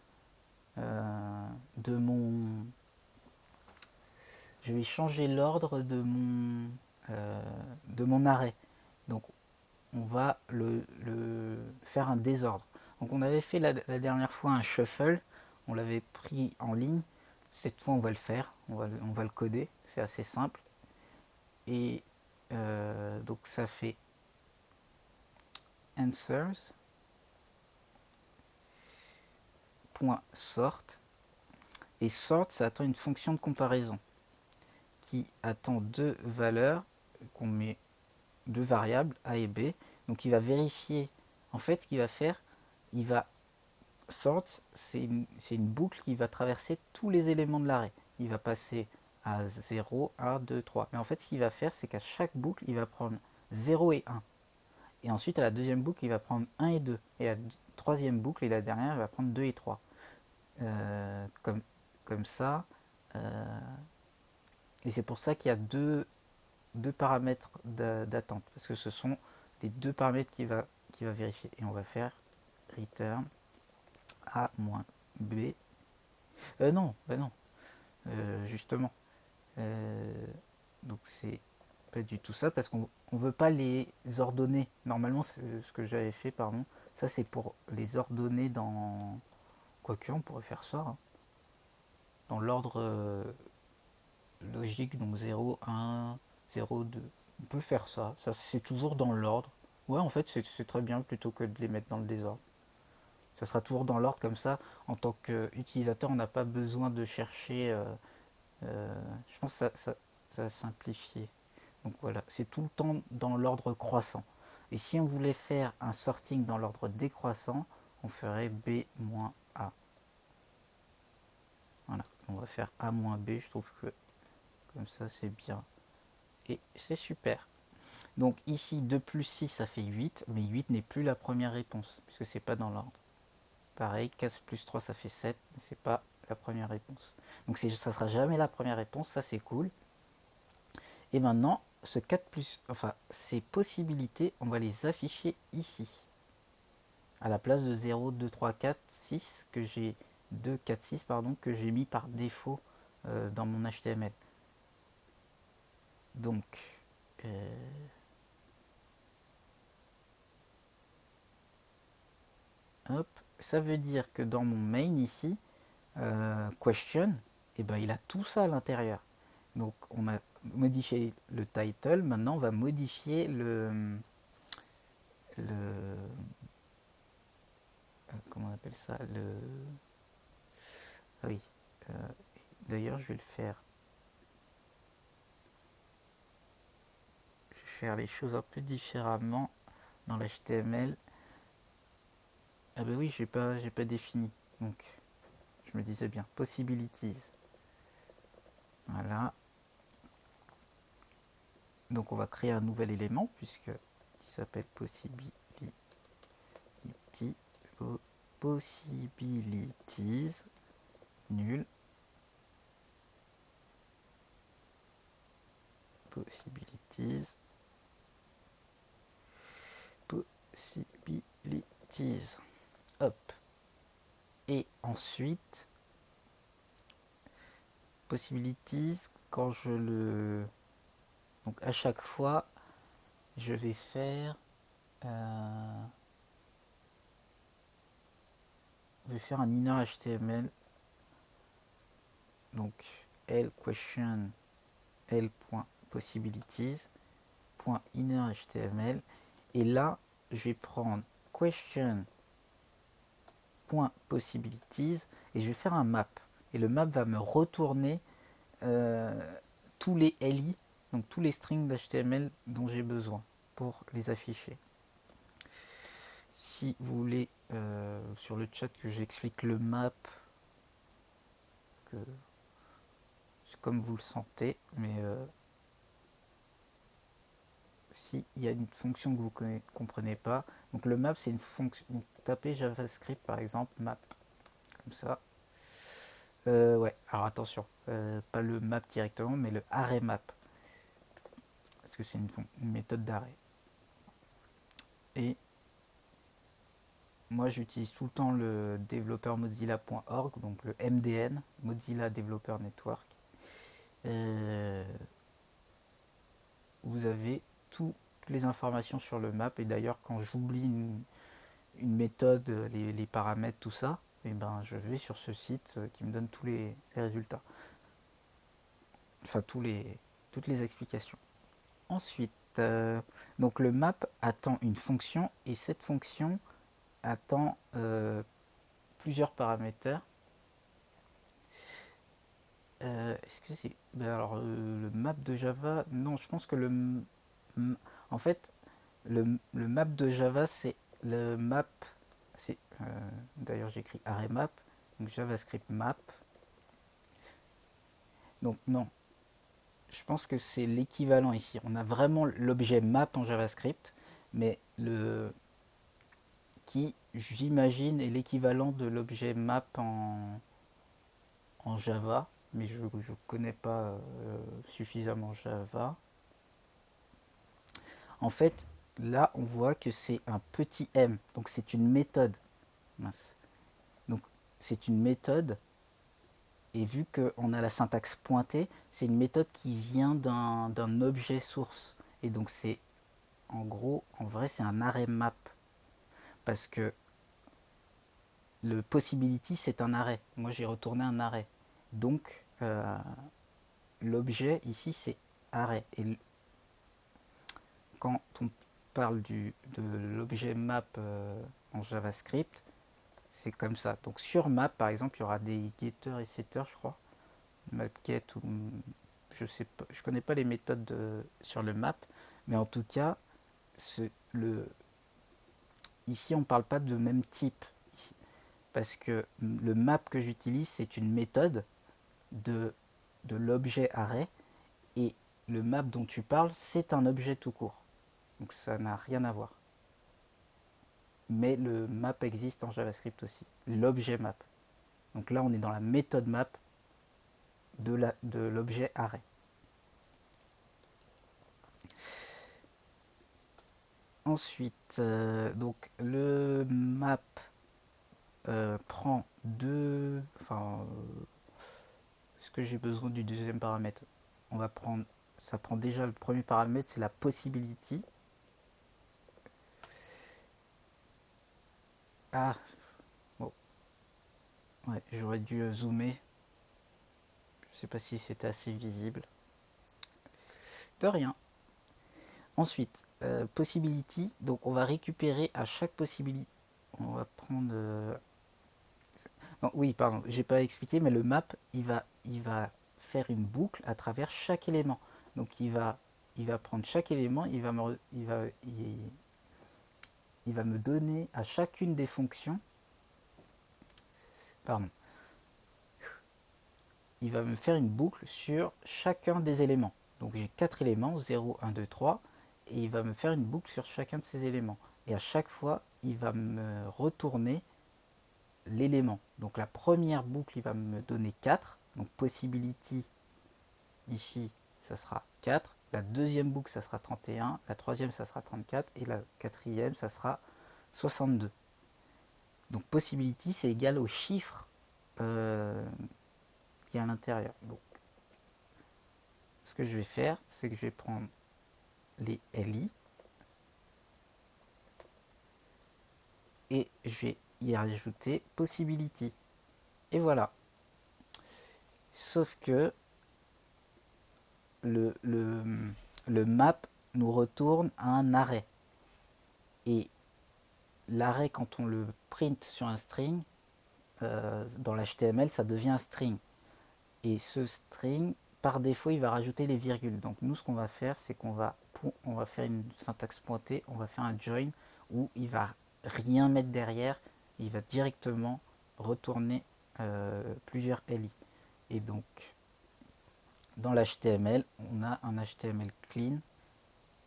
de mon... Je vais changer l'ordre de mon arrêt. Donc on va le faire un désordre. Donc on avait fait la dernière fois un shuffle, on l'avait pris en ligne. Cette fois on va le faire, on va le coder, c'est assez simple. Et donc ça fait answers.sort. Et sort, ça attend une fonction de comparaison qui attend deux valeurs qu'on met deux variables A et B. Donc il va vérifier en fait, ce qu'il va faire, il va sort, c'est une boucle qui va traverser tous les éléments de l'arrêt. Il va passer à 0, 1, 2, 3. Mais en fait, ce qu'il va faire, c'est qu'à chaque boucle, il va prendre 0 et 1. Et ensuite, à la deuxième boucle, il va prendre 1 et 2. Et à la troisième boucle, et la dernière, il va prendre 2 et 3. Comme ça. Et c'est pour ça qu'il y a deux paramètres d'attente. Parce que ce sont les deux paramètres qu'il va vérifier. Et on va faire return A moins B. Non, bah non. Justement. Donc c'est pas du tout ça parce qu'on ne veut pas les ordonner. Normalement, c'est ce que j'avais fait, pardon. Ça, c'est pour les ordonner dans. Quoique, on pourrait faire ça. Hein. Dans l'ordre logique, donc 0, 1, 0, 2. On peut faire ça. Ça, c'est toujours dans l'ordre. Ouais, en fait, c'est très bien plutôt que de les mettre dans le désordre. Ça sera toujours dans l'ordre comme ça. En tant qu'utilisateur, on n'a pas besoin de chercher. Je pense que ça va simplifier. Donc voilà, c'est tout le temps dans l'ordre croissant. Et si on voulait faire un sorting dans l'ordre décroissant, on ferait B-A. Voilà, on va faire A-B, je trouve que comme ça c'est bien. Et c'est super. Donc ici 2 plus 6 ça fait 8, mais 8 n'est plus la première réponse, puisque c'est pas dans l'ordre. Pareil, 4 plus 3 ça fait 7, mais c'est pas la première réponse. Donc ça sera jamais la première réponse, ça c'est cool. Et maintenant, ce 4 plus, enfin, ces possibilités, on va les afficher ici. À la place de 0, 2, 3, 4, 6, que j'ai 2, 4, 6, pardon, que j'ai mis par défaut dans mon HTML. Donc, hop, ça veut dire que dans mon main ici, question, et ben, il a tout ça à l'intérieur. Donc, on a modifié le title. Maintenant, on va modifier comment on appelle ça, ah oui, d'ailleurs je vais faire les choses un peu différemment dans l'HTML. Ah bah oui, j'ai pas défini, donc je me disais bien possibilities. Voilà, donc on va créer un nouvel élément puisque il s'appelle possibilities. Possibilities nul. Possibilities. Hop. Et ensuite, possibilities, quand je le... Donc à chaque fois, je vais faire... je vais faire un inner HTML. Donc L question L.possibilities.inner HTML. Et là, je vais prendre question.possibilities et je vais faire un map. Et le map va me retourner tous les LI, donc tous les strings d'HTML dont j'ai besoin pour les afficher. Si vous voulez sur le chat que j'explique le map, que c'est comme vous le sentez, mais s'il y a une fonction que vous ne comprenez pas, donc le map c'est une fonction, donc tapez JavaScript par exemple, map, comme ça. Ouais, alors attention, pas le map directement, mais le array map, parce que c'est une méthode d'arrêt. Et moi j'utilise tout le temps le développeur mozilla.org, donc le MDN, Mozilla Developer Network. Vous avez toutes les informations sur le map, et d'ailleurs quand j'oublie une méthode, les paramètres, tout ça, et ben je vais sur ce site qui me donne tous les résultats. Enfin toutes les explications. Ensuite, donc le map attend une fonction, et cette fonction attend plusieurs paramètres. Est-ce que c'est... Ben alors le map de Java, non, je pense que en fait le map de Java c'est le map, c'est d'ailleurs j'écris array map, donc JavaScript map. Donc non, je pense que c'est l'équivalent ici. On a vraiment l'objet map en JavaScript, mais le qui, j'imagine, est l'équivalent de l'objet map en Java, mais je ne connais pas suffisamment Java. En fait, là, on voit que c'est un petit m, donc c'est une méthode. Mince. Donc, c'est une méthode, et vu qu'on a la syntaxe pointée, c'est une méthode qui vient d'un objet source. Et donc, c'est, en gros, en vrai, c'est un array map. Parce que le possibility, c'est un array. Moi, j'ai retourné un array. Donc, l'objet, ici, c'est array. Et quand on parle de l'objet map en JavaScript, c'est comme ça. Donc sur map, par exemple, il y aura des getters et setters, je crois. Mapget ou je sais pas, je connais pas les méthodes sur le map, mais en tout cas, ici on parle pas de même type, ici, parce que le map que j'utilise c'est une méthode de l'objet array, et le map dont tu parles c'est un objet tout court. Donc ça n'a rien à voir. Mais le map existe en JavaScript aussi, l'objet map. Donc là, on est dans la méthode map de l'objet array. Ensuite, donc le map prend deux... Enfin, est-ce que j'ai besoin du deuxième paramètre? On va prendre... Ça prend déjà le premier paramètre, c'est la possibility. Ah, bon. Ouais, j'aurais dû zoomer. Je sais pas si c'était assez visible. De rien. Ensuite, possibility. Donc on va récupérer à chaque possibility. On va prendre... Non, oui, pardon, j'ai pas expliqué, mais le map, il va faire une boucle à travers chaque élément. Donc il va prendre chaque élément, il va me donner à chacune des fonctions. Pardon. Il va me faire une boucle sur chacun des éléments. Donc j'ai 4 éléments, 0, 1, 2, 3, et il va me faire une boucle sur chacun de ces éléments. Et à chaque fois, il va me retourner l'élément. Donc la première boucle, il va me donner 4. Donc possibility, ici, ça sera 4. La deuxième boucle, ça sera 31. La troisième, ça sera 34. Et la quatrième, ça sera 62. Donc possibility, c'est égal au chiffre qui est à l'intérieur. Donc ce que je vais faire, c'est que je vais prendre les LI et je vais y rajouter possibility. Et voilà. Sauf que le map nous retourne à un array. Et l'array, quand on le print sur un string, dans l'HTML, ça devient un string. Et ce string, par défaut, il va rajouter les virgules. Donc nous, ce qu'on va faire, c'est qu'on va faire une syntaxe pointée, on va faire un join où il va rien mettre derrière, il va directement retourner plusieurs LI. Et donc, dans l'HTML, on a un HTML clean,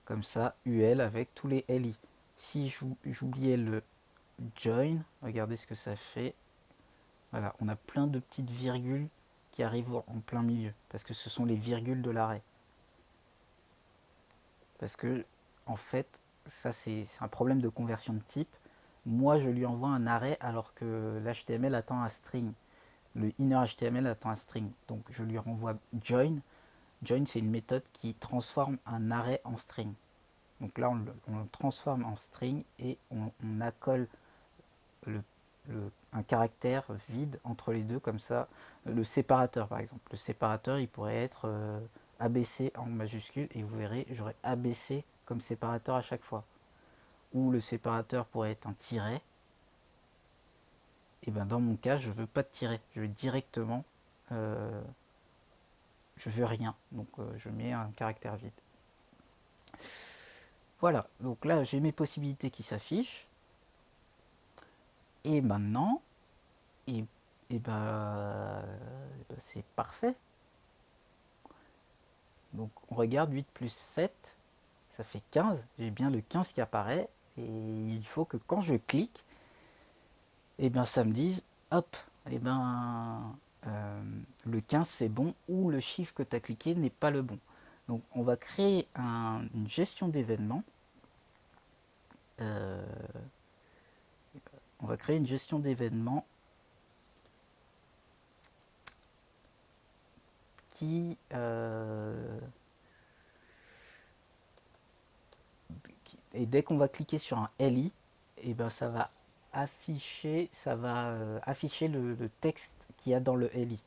comme ça, UL avec tous les LI. Si j'oubliais le join, regardez ce que ça fait. Voilà, on a plein de petites virgules qui arrivent en plein milieu, parce que ce sont les virgules de l'arrêt. Parce que, en fait, ça c'est un problème de conversion de type. Moi, je lui envoie un array alors que l'HTML attend un string. Le inner HTML attend un string. Donc, je lui renvoie join. Join, c'est une méthode qui transforme un array en string. Donc là, on le transforme en string et on accole un caractère vide entre les deux, comme ça. Le séparateur, par exemple. Le séparateur, il pourrait être ABC en majuscule, et vous verrez, j'aurai ABC comme séparateur à chaque fois. Ou le séparateur pourrait être un tiret. Et bien dans mon cas, je veux pas de tiret. Je veux directement... je veux rien. Donc je mets un caractère vide. Voilà, donc là j'ai mes possibilités qui s'affichent. Et maintenant, et, c'est parfait. Donc on regarde 8 plus 7, ça fait 15. J'ai bien le 15 qui apparaît. Et il faut que quand je clique, et bien ça me dise, hop, et le 15 c'est bon, ou le chiffre que tu as cliqué n'est pas le bon. Donc on va créer une gestion d'événements. On va créer une gestion d'événements qui, et dès qu'on va cliquer sur un LI, et ben ça va afficher, afficher le texte qu'il y a dans le LI.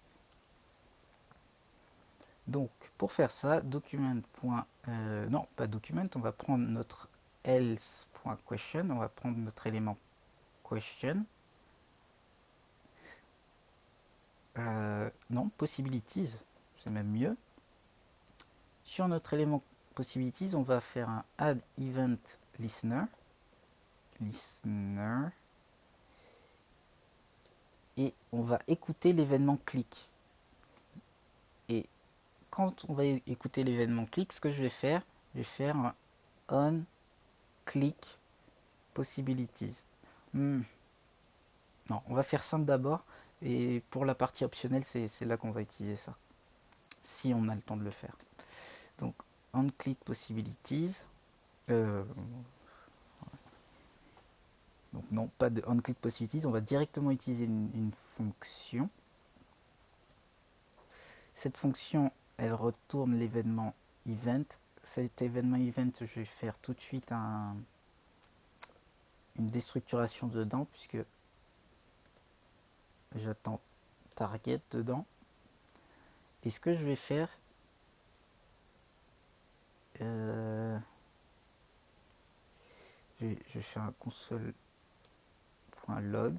Donc pour faire ça, document. Non, pas document, on va prendre notre else.question, on va prendre notre élément question. Non, possibilities, c'est même mieux. Sur notre élément possibilities, on va faire un add event listener. Et on va écouter l'événement click. Et quand on va écouter l'événement click, ce que je vais faire un on click possibilities. Non, on va faire simple d'abord. Et pour la partie optionnelle, c'est là qu'on va utiliser ça. Si on a le temps de le faire. Donc, on click possibilities. Donc non, pas de on click possibilities. On va directement utiliser une fonction. Cette fonction, elle retourne l'événement event. Cet événement event, je vais faire tout de suite une déstructuration dedans, puisque j'attends target dedans. Et ce que je vais faire, je vais faire un console.log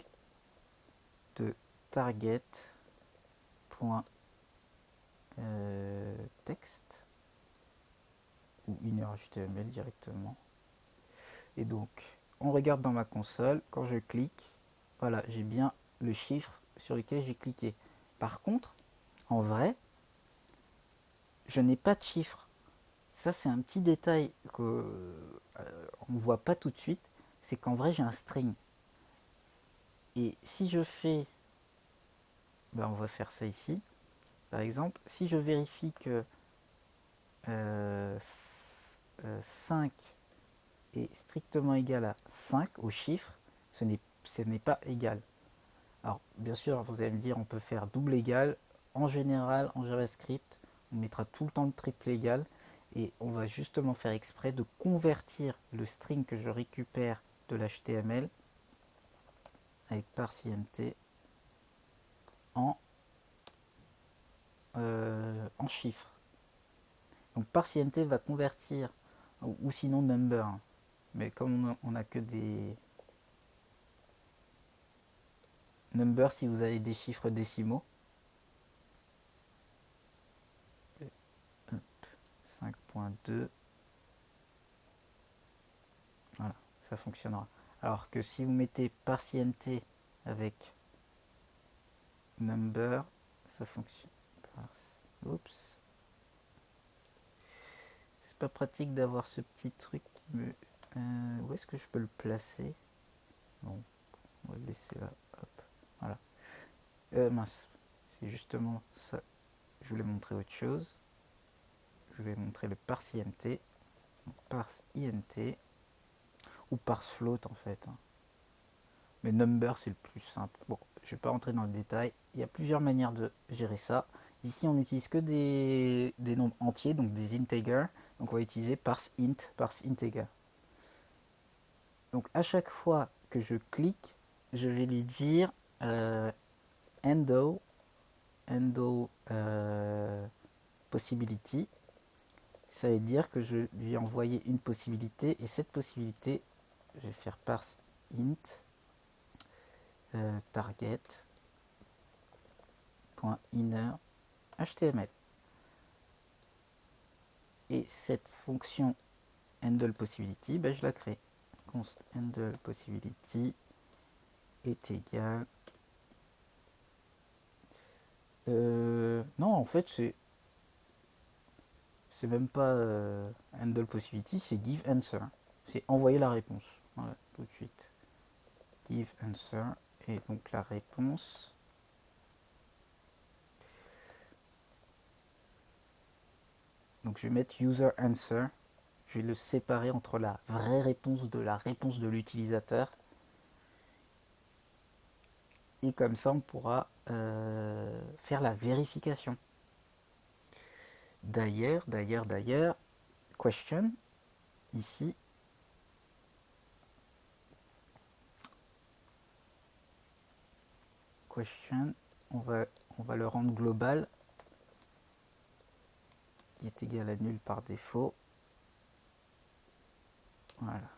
de target.text ou inner.html directement. Et donc, on regarde dans ma console, quand je clique, voilà, j'ai bien le chiffre sur lequel j'ai cliqué. Par contre, en vrai, je n'ai pas de chiffre. Ça, c'est un petit détail qu'on ne voit pas tout de suite. C'est qu'en vrai, j'ai un string. Et si je fais... Ben, on va faire ça ici. Par exemple, si je vérifie que 5 est strictement égal à 5 au chiffre, ce n'est pas égal. Alors, bien sûr, vous allez me dire, on peut faire double égal. En général, en JavaScript, on mettra tout le temps le triple égal. Et on va justement faire exprès de convertir le string que je récupère de l'HTML avec parse_int en chiffres. Donc parse_int va convertir, ou sinon number. Mais comme on n'a que des numbers, si vous avez des chiffres décimaux, 5.2, voilà, ça fonctionnera. Alors que si vous mettez parse_int avec number, ça fonctionne. Oups. C'est pas pratique d'avoir ce petit truc qui me... où est-ce que je peux le placer? Bon, on va le laisser là. Hop, voilà. Mince, c'est justement ça. Je voulais montrer autre chose. Je vais montrer le parse_int. Parse_int ou parse_float en fait. Mais number c'est le plus simple. Bon, je vais pas rentrer dans le détail. Il y a plusieurs manières de gérer ça. Ici on n'utilise que des nombres entiers, donc des integers. Donc on va utiliser parse_int, parse_integer. Donc à chaque fois que je clique, je vais lui dire handle possibility. Ça veut dire que je lui ai envoyé une possibilité, et cette possibilité, je vais faire parse_int target.inner HTML. Et cette fonction handle possibility, ben je la crée. Const handle possibility est égal... non, en fait, c'est même pas handle possibility, c'est give answer. C'est envoyer la réponse. Voilà, tout de suite. Give answer. Et donc la réponse. Donc je vais mettre user answer. Je vais le séparer entre la vraie réponse de l'utilisateur. Et comme ça, on pourra faire la vérification. D'ailleurs, question, ici, question, on va le rendre global, il est égal à nul par défaut. Voilà.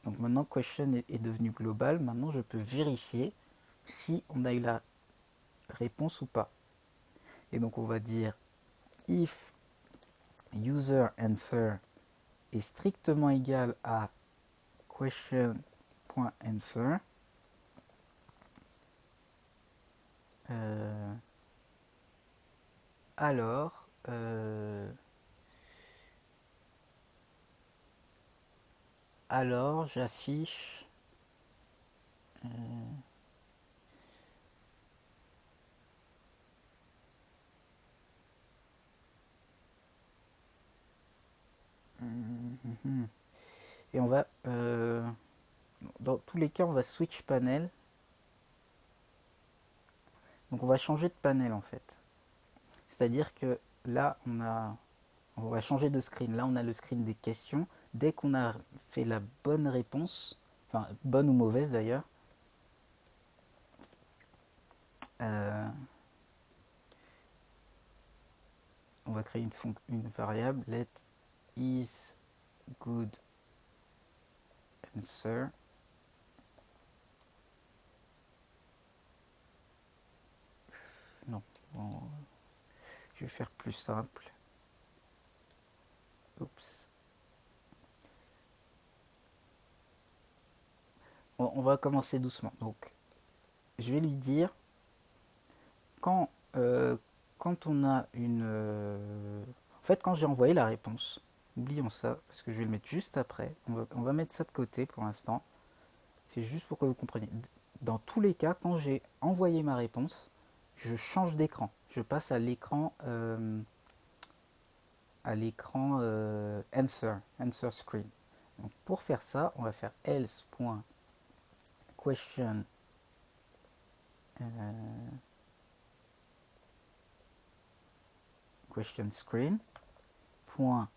Donc maintenant, question est devenu global. Maintenant, je peux vérifier si on a eu la réponse ou pas. Et donc, on va dire if user answer est strictement égal à question.answer, alors j'affiche et on va dans tous les cas on va switch panel, donc on va changer de panel en fait, c'est à dire que là on va changer de screen. Là on a le screen des questions. Dès qu'on a fait la bonne réponse, enfin bonne ou mauvaise d'ailleurs, on va créer une variable let is good answer. Non, bon, je vais faire plus simple. Oups. Bon, on va commencer doucement. Donc, je vais lui dire quand on a une... En fait, quand j'ai envoyé la réponse, oublions ça, parce que je vais le mettre juste après. On va mettre ça de côté pour l'instant. C'est juste pour que vous compreniez. Dans tous les cas, quand j'ai envoyé ma réponse, je change d'écran. Je passe à l'écran answer screen. Donc pour faire ça, on va faire else.question question screen point.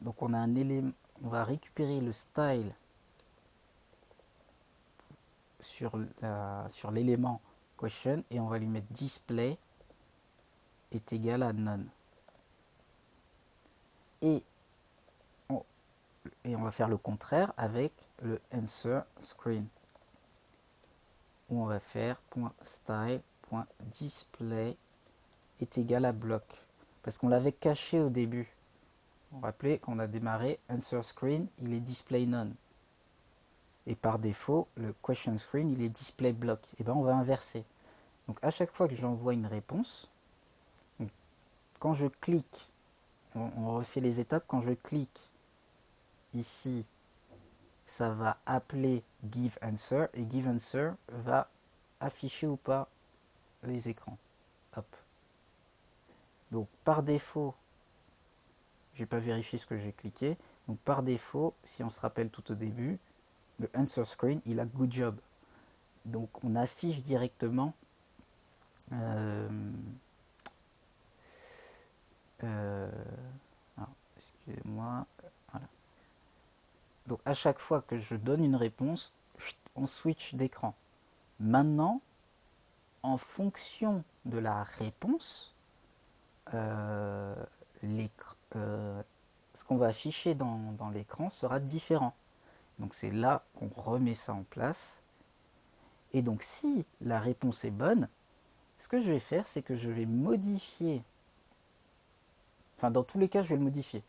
Donc on a un élément, on va récupérer le style sur l'élément question et on va lui mettre display est égal à none. Et on va faire le contraire avec le answer screen où on va faire .style.display est égal à bloc parce qu'on l'avait caché au début. Vous vous rappelez quand on a démarré answer screen, il est display none et par défaut le question screen il est display block. Et ben on va inverser. Donc à chaque fois que j'envoie une réponse, quand je clique, on refait les étapes, quand je clique ici, ça va appeler give answer et give answer va afficher ou pas les écrans. Hop. Donc par défaut, j'ai pas vérifié ce que j'ai cliqué. Donc par défaut, si on se rappelle tout au début, le answer screen il a good job. Donc on affiche directement excusez-moi. Voilà. Donc à chaque fois que je donne une réponse, on switch d'écran. Maintenant, en fonction de la réponse, ce qu'on va afficher dans l'écran sera différent. Donc c'est là qu'on remet ça en place. Et donc si la réponse est bonne, ce que je vais faire, c'est que je vais modifier. Enfin, dans tous les cas, je vais le modifier.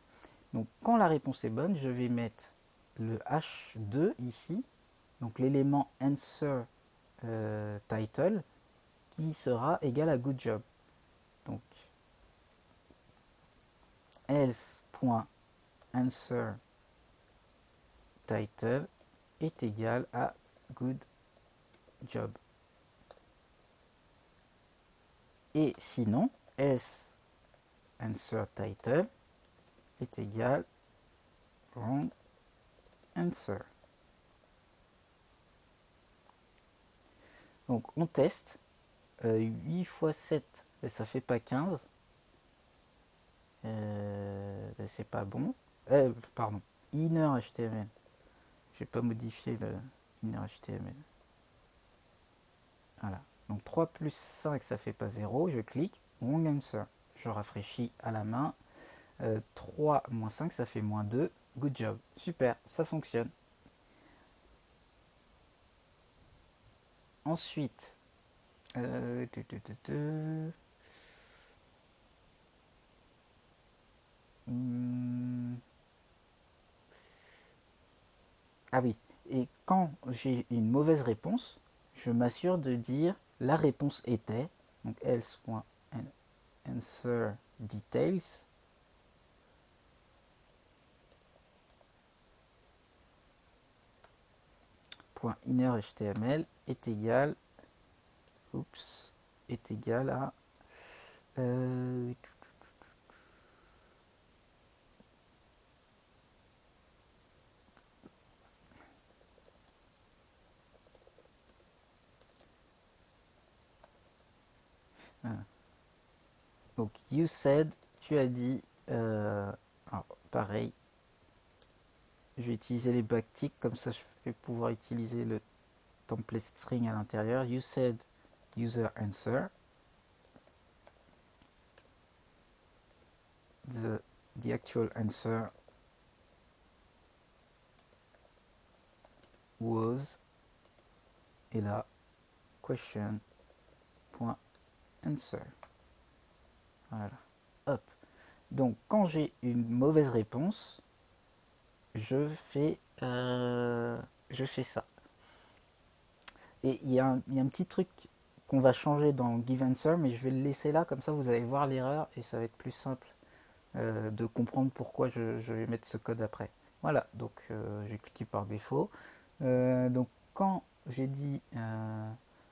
Donc quand la réponse est bonne, je vais mettre le H2 ici donc l'élément answer title qui sera égal à good job. Donc else.answer title est égal à good job. Et sinon, else answer title est égal wrong answer. Donc on teste. 8 x 7, ça fait pas 15. C'est pas bon. Pardon. Inner HTML. Je vais pas modifier le inner HTML. Voilà. Donc 3 plus 5, ça fait pas 0. Je clique. Wrong answer. Je rafraîchis à la main. 3 moins 5, ça fait moins 2. Good job. Super, ça fonctionne. Ensuite, ah oui, et quand j'ai une mauvaise réponse, je m'assure de dire la réponse était, donc else.answer details .inner HTML est égal à donc you said, tu as dit, alors, pareil, je vais utiliser les backticks, comme ça je vais pouvoir utiliser le template string à l'intérieur. You said user answer. The actual answer was, et là, question.answer. Voilà. Hop. Donc, quand j'ai une mauvaise réponse, je fais ça. Et il y a un petit truc qu'on va changer dans giveAnswer, mais je vais le laisser là, comme ça vous allez voir l'erreur et ça va être plus simple de comprendre pourquoi je vais mettre ce code après. Voilà, donc j'ai cliqué par défaut. Donc quand j'ai dit...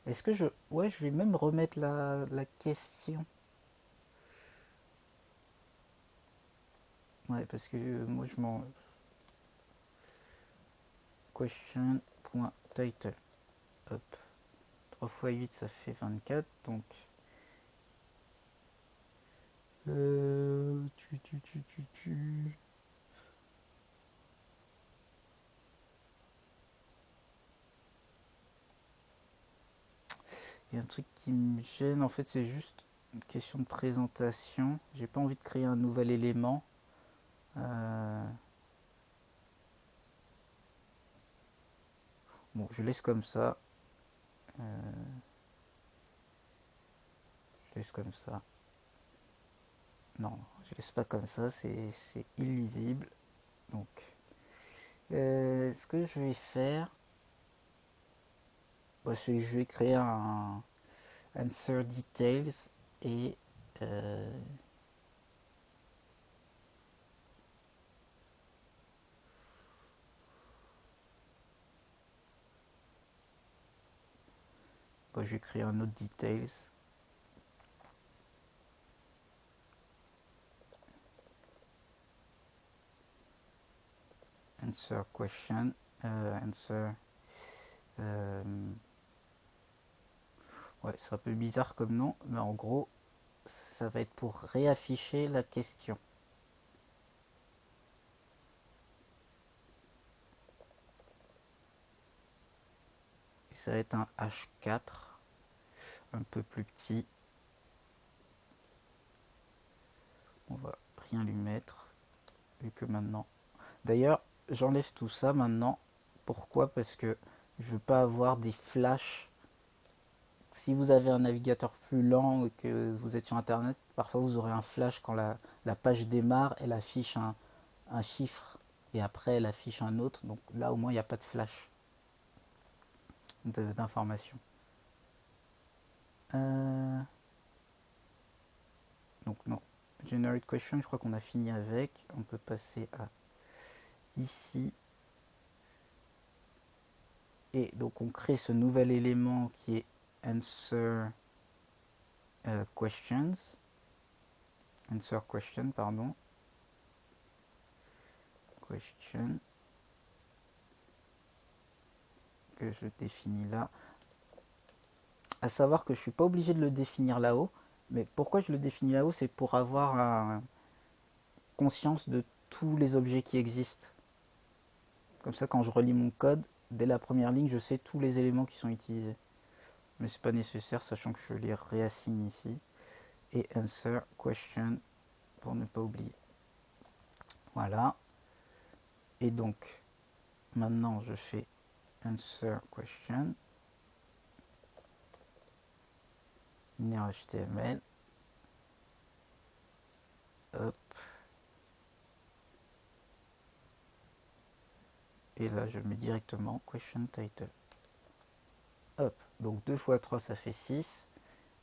est-ce que je... Ouais, je vais même remettre la question. Ouais, parce que moi je m'en... Question.title. Hop. 3 x 8 ça fait 24, donc... Il y a un truc qui me gêne, en fait, c'est juste une question de présentation. J'ai pas envie de créer un nouvel élément. Bon, je laisse comme ça. Je laisse comme ça. Non, je laisse pas comme ça, c'est illisible. Donc, ce que je vais faire, bah, je vais créer un answer details et bah, je vais créer un autre details. Answer question, answer. Ouais, c'est un peu bizarre comme nom, mais en gros, ça va être pour réafficher la question. Et ça va être un H4, un peu plus petit. On va rien lui mettre, vu que maintenant... D'ailleurs, j'enlève tout ça maintenant. Pourquoi? Parce que je veux pas avoir des flashs. Si vous avez un navigateur plus lent ou que vous êtes sur internet, parfois vous aurez un flash quand la page démarre, elle affiche un chiffre et après elle affiche un autre. Donc là au moins il n'y a pas de flash. d'informations. Donc non, generate question, je crois qu'on a fini avec. On peut passer à ici. Et donc on crée ce nouvel élément qui est answer questions. Answer question, pardon. Question. Que je définis là. À savoir que je ne suis pas obligé de le définir là-haut. Mais pourquoi je le définis là-haut, c'est pour avoir conscience de tous les objets qui existent. Comme ça, quand je relis mon code, dès la première ligne, je sais tous les éléments qui sont utilisés. Mais c'est pas nécessaire, sachant que je les réassigne ici. Et answer question pour ne pas oublier. Voilà. Et donc, maintenant, je fais answer question. Inner HTML. Hop. Et là, je mets directement question title. Hop. Donc 2 fois 3, ça fait 6.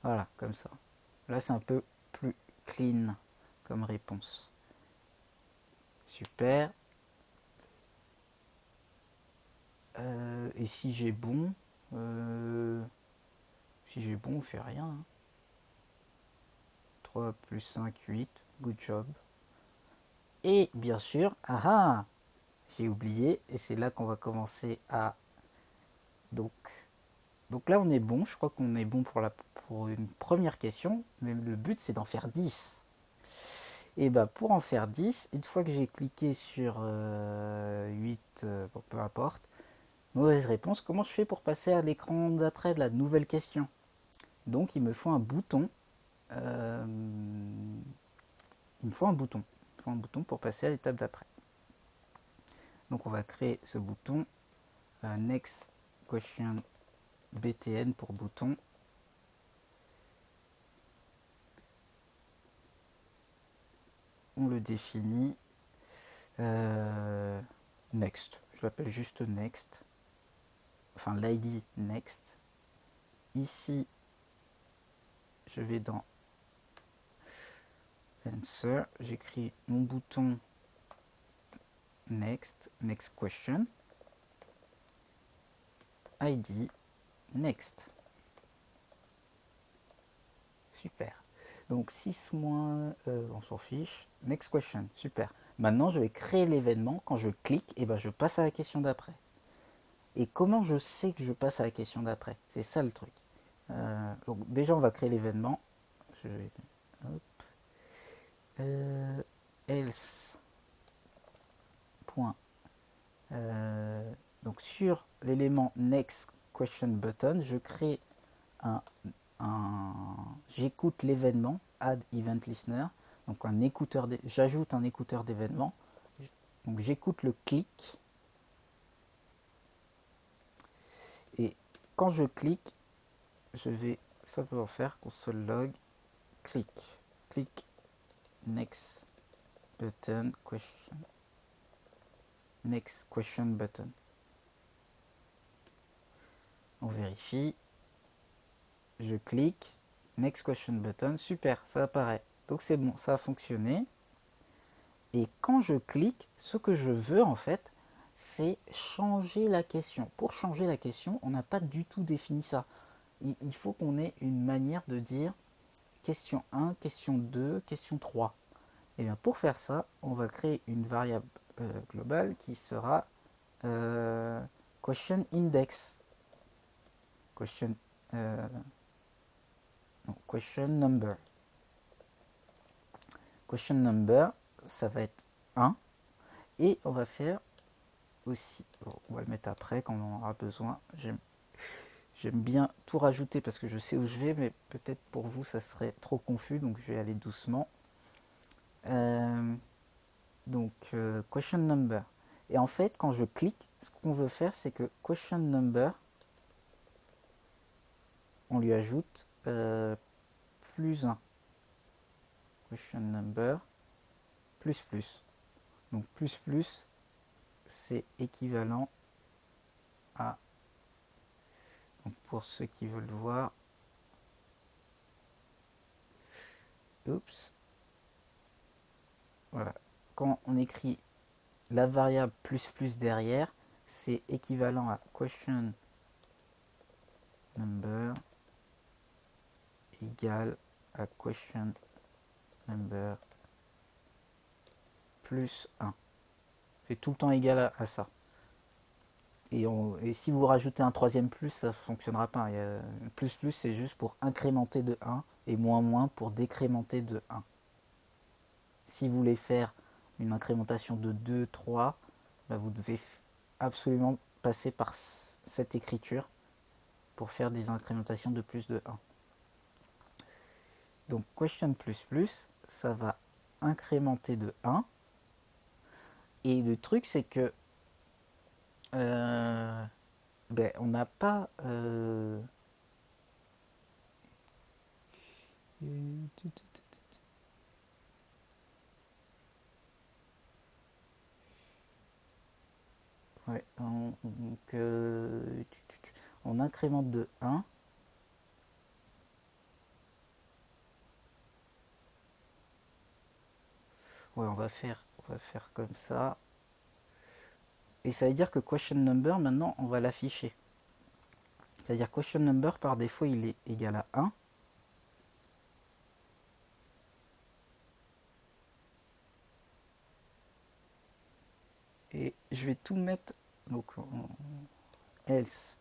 Voilà, comme ça. Là, c'est un peu plus clean comme réponse. Super. Et si j'ai bon, on fait rien. Hein. 3 plus 5, 8. Good job. Et bien sûr, j'ai oublié, et c'est là qu'on va commencer à... Donc là, on est bon. Je crois qu'on est bon pour une première question, mais le but, c'est d'en faire 10. Et bah pour en faire 10, une fois que j'ai cliqué sur 8, bon, peu importe, mauvaise réponse, comment je fais pour passer à l'écran d'après de la nouvelle question? Donc il me faut un bouton. Il me faut un bouton. Pour passer à l'étape d'après. Donc on va créer ce bouton. Next question btn pour bouton. On le définit. Next. Je l'appelle juste next. Enfin l'id next. Ici, je vais dans answer. J'écris mon bouton next question. ID next. Super. Donc 6 moins, on s'en fiche. Next question, super. Maintenant, je vais créer l'événement. Quand je clique, et ben, je passe à la question d'après. Et comment je sais que je passe à la question d'après? C'est ça le truc. Donc déjà, on va créer l'événement. Je vais... Hop. Else. Point. Donc sur l'élément next question button, je crée j'écoute l'événement, add event listener, donc j'ajoute un écouteur d'événement, donc j'écoute le clic, et quand je clique, je vais simplement faire console log click next button question, next question button. On vérifie. Je clique, next question button, super, ça apparaît. Donc c'est bon, ça a fonctionné. Et quand je clique, ce que je veux en fait, c'est changer la question. Pour changer la question, on n'a pas du tout défini ça. Il faut qu'on ait une manière de dire question 1, question 2, question 3. Et bien pour faire ça, on va créer une variable globale qui sera question index. Question number. Question number, ça va être 1. Et on va faire aussi, bon, on va le mettre après quand on en aura besoin. J'aime bien tout rajouter parce que je sais où je vais, mais peut-être pour vous ça serait trop confus, donc je vais aller doucement. Question number. Et en fait, quand je clique, ce qu'on veut faire, c'est que question number, on lui ajoute plus 1. Question number plus plus. Donc plus c'est équivalent à pour ceux qui veulent voir, oups, voilà, quand on écrit la variable plus derrière, c'est équivalent à question number égale à question number plus 1. C'est tout le temps égal à ça. Et si vous rajoutez un troisième plus, ça ne fonctionnera pas. Plus c'est juste pour incrémenter de 1 et moins pour décrémenter de 1. Si vous voulez faire une incrémentation de 2, 3, bah vous devez absolument passer par cette écriture pour faire des incrémentations de plus de 1. Donc question ça va incrémenter de 1. Et le truc c'est que on n'a pas ouais, on incrémente de 1. Ouais, on va faire comme ça. Et ça veut dire que question number, maintenant, on va l'afficher. C'est-à-dire question number, par défaut, il est égal à 1. Et je vais tout mettre, donc, else.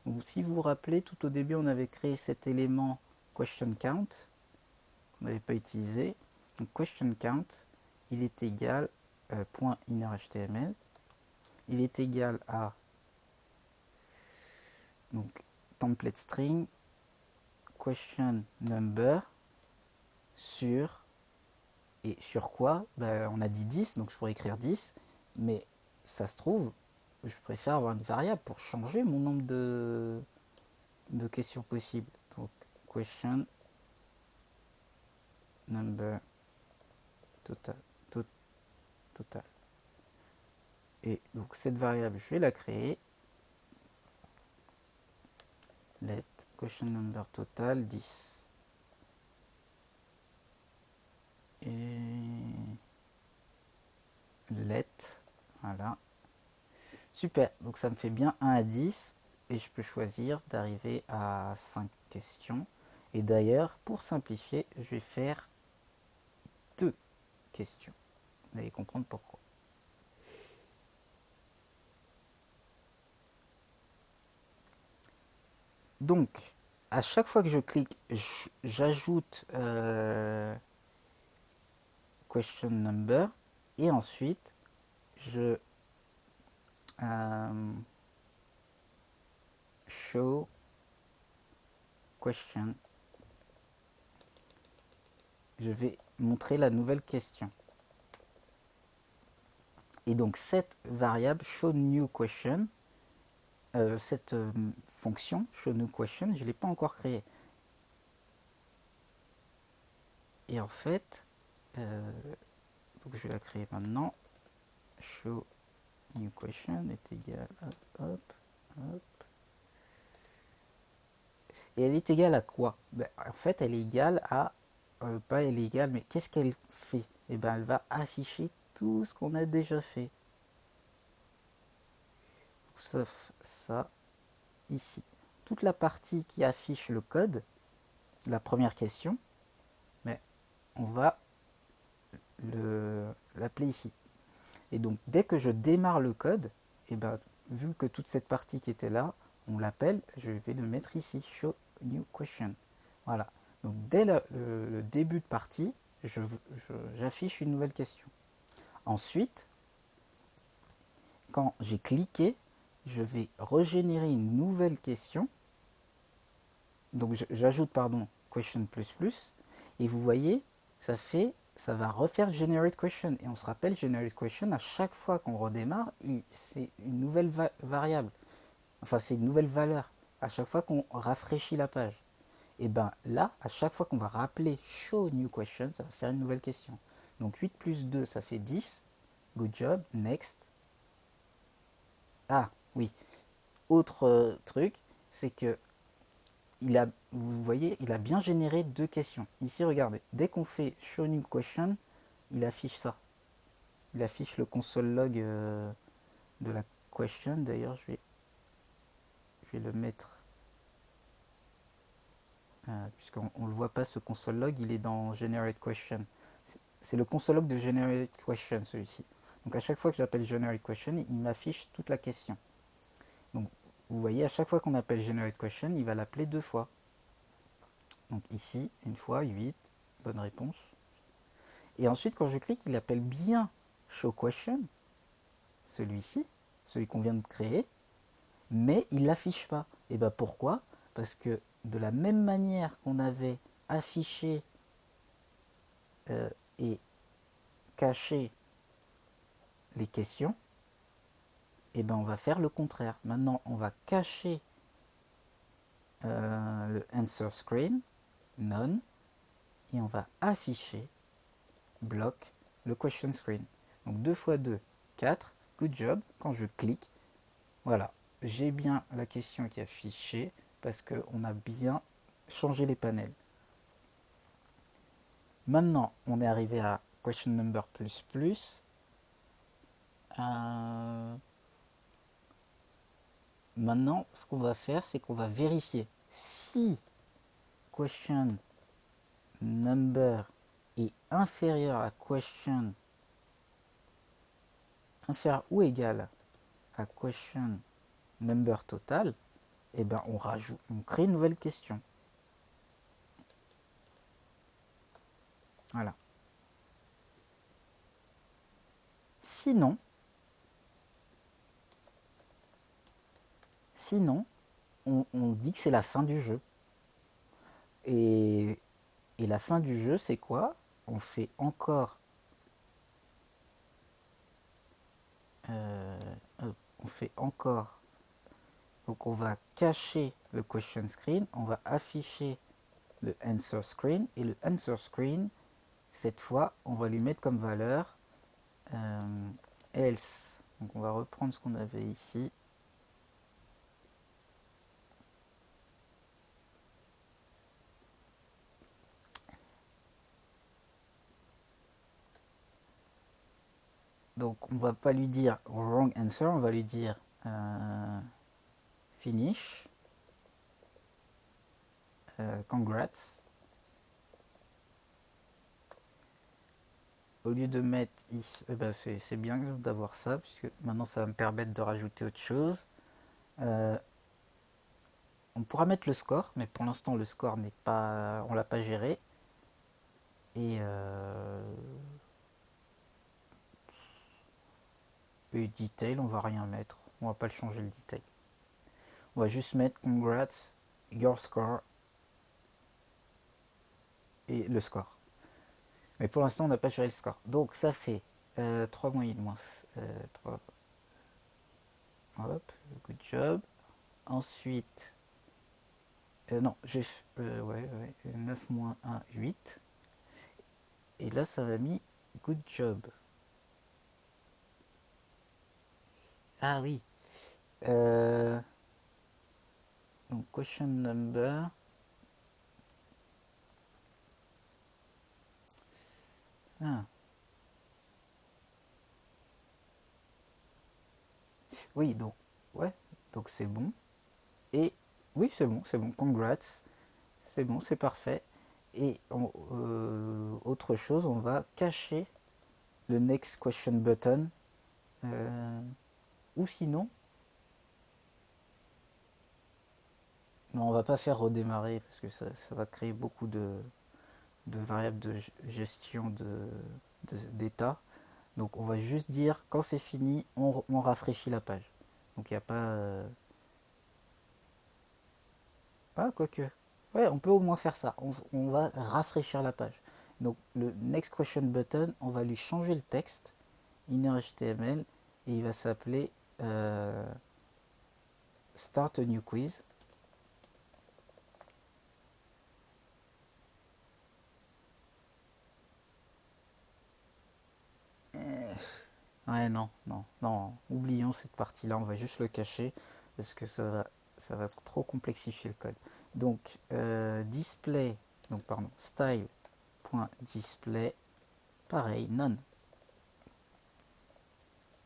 Donc, si vous vous rappelez, tout au début, on avait créé cet élément question count, qu'on n'avait pas utilisé. Donc, question count, il est égal, .innerHTML, il est égal à donc template string question number sur, et sur quoi, on a dit 10, donc je pourrais écrire 10, mais ça se trouve, je préfère avoir une variable pour changer mon nombre de questions possibles. Donc question number total. Et donc cette variable, je vais la créer. Let question number total 10. Et let, voilà. Super, donc ça me fait bien 1 à 10 et je peux choisir d'arriver à 5 questions. Et d'ailleurs, pour simplifier, je vais faire 2 questions. Vous allez comprendre pourquoi. Donc, à chaque fois que je clique, j'ajoute question number et ensuite je show question. Je vais montrer la nouvelle question. Et donc cette variable show new question, cette fonction show new question, je ne l'ai pas encore créée. Et en fait, donc je vais la créer maintenant. Show new question est égal à hop. Et elle est égale à quoi? En fait, elle est égale à pas elle est égale, mais qu'est-ce qu'elle fait? Et elle va afficher tout ce qu'on a déjà fait, sauf ça ici. Toute la partie qui affiche le code, la première question, mais on va l'appeler ici. Et donc dès que je démarre le code, et vu que toute cette partie qui était là, on l'appelle, je vais le mettre ici, show new question. Voilà. Donc dès le début de partie, j'affiche une nouvelle question. Ensuite, quand j'ai cliqué, je vais régénérer une nouvelle question. Donc j'ajoute question plus, et vous voyez, ça va refaire generate question. Et on se rappelle, generate question, à chaque fois qu'on redémarre, c'est une nouvelle variable. Enfin, c'est une nouvelle valeur. À chaque fois qu'on rafraîchit la page. Et là, à chaque fois qu'on va rappeler show new question, ça va faire une nouvelle question. Donc 8 plus 2, ça fait 10. Good job, next. Ah, oui. Autre truc, c'est que vous voyez, il a bien généré deux questions. Ici, regardez, dès qu'on fait show new question, il affiche ça. Il affiche le console log de la question. D'ailleurs, je vais le mettre, puisqu'on ne le voit pas, ce console log, il est dans generate question. C'est le console log de generate question, celui-ci. Donc à chaque fois que j'appelle generate question, il m'affiche toute la question. Donc vous voyez, à chaque fois qu'on appelle generate question, il va l'appeler deux fois. Donc ici, une fois, 8, bonne réponse. Et ensuite, quand je clique, il appelle bien show question, celui-ci, celui qu'on vient de créer, mais il ne l'affiche pas. Et bien pourquoi? Parce que de la même manière qu'on avait affiché et caché les questions, et ben on va faire le contraire. Maintenant, on va cacher le answer screen, none, et on va afficher, bloc, le question screen. Donc 2 fois 2, 4, good job. Quand je clique, voilà, j'ai bien la question qui est affichée parce qu'on a bien changé les panels. Maintenant, on est arrivé à question number plus plus. Maintenant, ce qu'on va faire, c'est qu'on va vérifier si question number est inférieur à question inférieur ou égal à question number total, et ben on crée une nouvelle question. Voilà. Sinon, on dit que c'est la fin du jeu. Et la fin du jeu, c'est quoi? On fait encore donc on va cacher le question screen, on va afficher le answer screen, et le answer screen, cette fois, on va lui mettre comme valeur else. Donc on va reprendre ce qu'on avait ici. Donc on va pas lui dire wrong answer, on va lui dire finish, congrats. Au lieu de mettre ici, ben c'est bien d'avoir ça, puisque maintenant ça va me permettre de rajouter autre chose. On pourra mettre le score, mais pour l'instant le score n'est pas, on l'a pas géré. Et detail, on va rien mettre, on va pas le changer le detail. On va juste mettre congrats, your score et le score. Mais pour l'instant, on n'a pas géré le score. Donc ça fait 3 moins 8 moins 3. Hop, good job. Ensuite, non, j'ai 9 moins 1, 8. Et là, ça va mis good job. Ah oui. Donc, question number. Ah. Oui, donc, ouais, donc c'est bon. Et oui, c'est bon, congrats. C'est bon, c'est parfait. Et autre chose, on va cacher le next question button. Ou sinon, non, on va pas faire redémarrer parce que ça va créer beaucoup de variables de gestion d'état. Donc on va juste dire quand c'est fini, on rafraîchit la page. Donc il n'y a pas... Ah, quoique. Ouais, on peut au moins faire ça. On va rafraîchir la page. Donc le next question button, on va lui changer le texte, inner HTML, et il va s'appeler start a new quiz. Ouais, non, oublions cette partie-là, on va juste le cacher parce que ça va ça va trop complexifier le code. Donc display, donc pardon, style.display, pareil, none.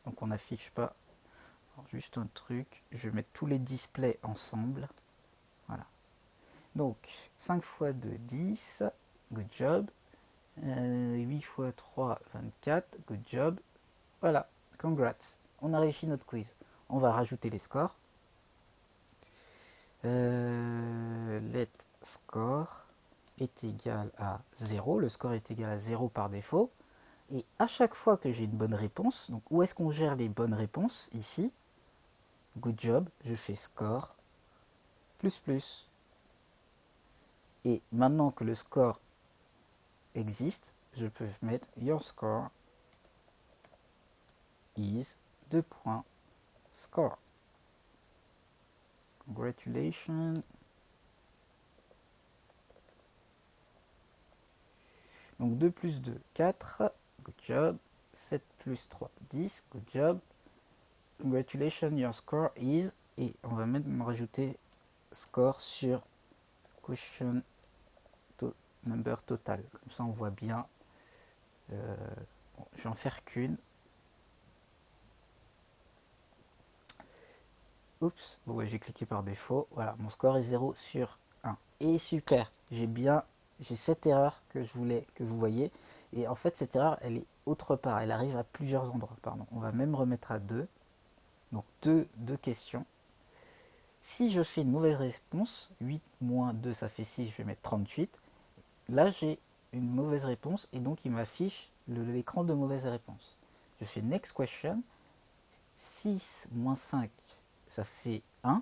Donc on n'affiche pas. Alors, juste un truc, je vais mettre tous les displays ensemble. Voilà. Donc 5 x 2, 10, good job. 8 x 3, 24, good job. Voilà, congrats. On a réussi notre quiz. On va rajouter les scores. Let score est égal à 0. Le score est égal à 0 par défaut. Et à chaque fois que j'ai une bonne réponse, donc où est-ce qu'on gère les bonnes réponses? Ici, good job, je fais score, plus plus. Et maintenant que le score existe, je peux mettre your score is 2 points score. Congratulations. Donc 2 plus 2, 4. Good job. 7 plus 3, 10. Good job. Congratulations, your score is. Et on va même rajouter score sur question number total. Comme ça, on voit bien. Bon, je vais en faire qu'une. Oups, bon, ouais, j'ai cliqué par défaut. Voilà, mon score est 0 sur 1. Et super, j'ai cette erreur que je voulais que vous voyez. Et en fait, cette erreur, elle est autre part. Elle arrive à plusieurs endroits. Pardon. On va même remettre à 2. Donc, deux questions. Si je fais une mauvaise réponse, 8 moins 2, ça fait 6, je vais mettre 38. Là, j'ai une mauvaise réponse et donc il m'affiche l'écran de mauvaise réponse. Je fais next question. 6 moins 5, ça fait 1.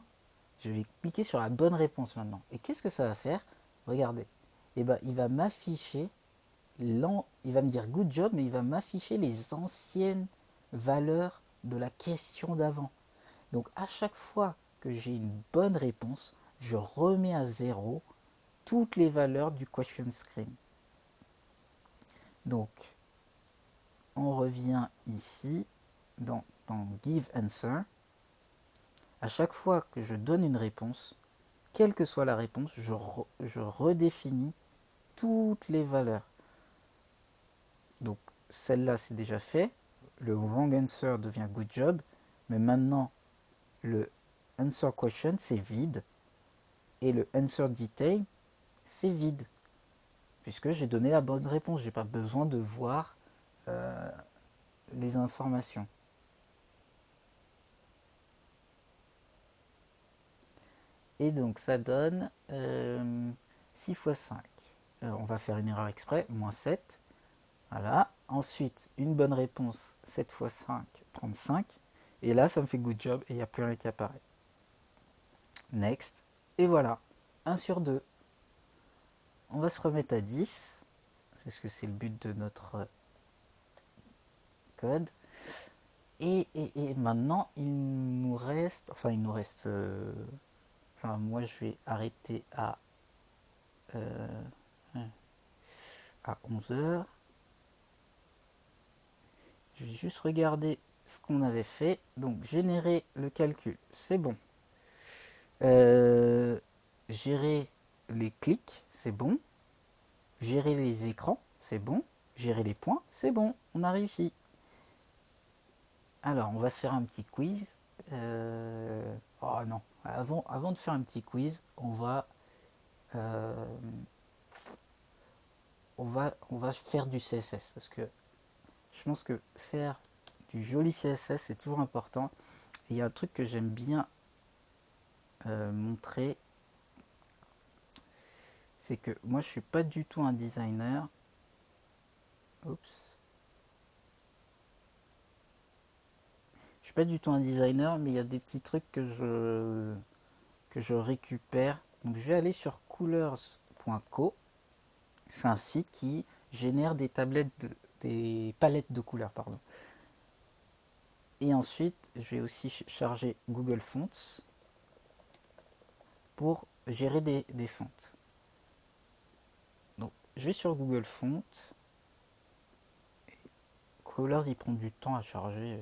Je vais cliquer sur la bonne réponse maintenant. Et qu'est-ce que ça va faire? Regardez. Et ben, il va m'afficher, il va me dire good job, mais il va m'afficher les anciennes valeurs de la question d'avant. Donc à chaque fois que j'ai une bonne réponse, je remets à 0 toutes les valeurs du question screen. Donc on revient ici dans give answer. À chaque fois que je donne une réponse, quelle que soit la réponse, je redéfinis toutes les valeurs. Donc celle-là c'est déjà fait. Le wrong answer devient good job. Mais maintenant le answer question c'est vide. Et le answer detail c'est vide. Puisque j'ai donné la bonne réponse. J'ai pas besoin de voir les informations. Et donc ça donne 6 x 5. On va faire une erreur exprès, moins 7. Voilà. Ensuite, une bonne réponse, 7 x 5, 35. Et là, ça me fait good job et il n'y a plus rien qui apparaît. Next. Et voilà, 1 sur 2. On va se remettre à 10, parce que c'est le but de notre code. Et maintenant, il nous reste... Enfin, moi, je vais arrêter à 11h. Je vais juste regarder ce qu'on avait fait. Donc, générer le calcul, c'est bon. Gérer les clics, c'est bon. Gérer les écrans, c'est bon. Gérer les points, c'est bon. On a réussi. Alors, on va se faire un petit quiz. Oh non, avant de faire un petit quiz, on va faire du CSS parce que je pense que faire du joli CSS c'est toujours important. Et il y a un truc que j'aime bien montrer, c'est que moi je suis pas du tout un designer. Oups. Je suis pas du tout un designer, mais il y a des petits trucs que je récupère. Donc je vais aller sur coolors.co. C'est un site qui génère des palettes de couleurs, pardon. Et ensuite, je vais aussi charger Google Fonts pour gérer des fontes. Donc, je vais sur Google Fonts. Colors, il prend du temps à charger.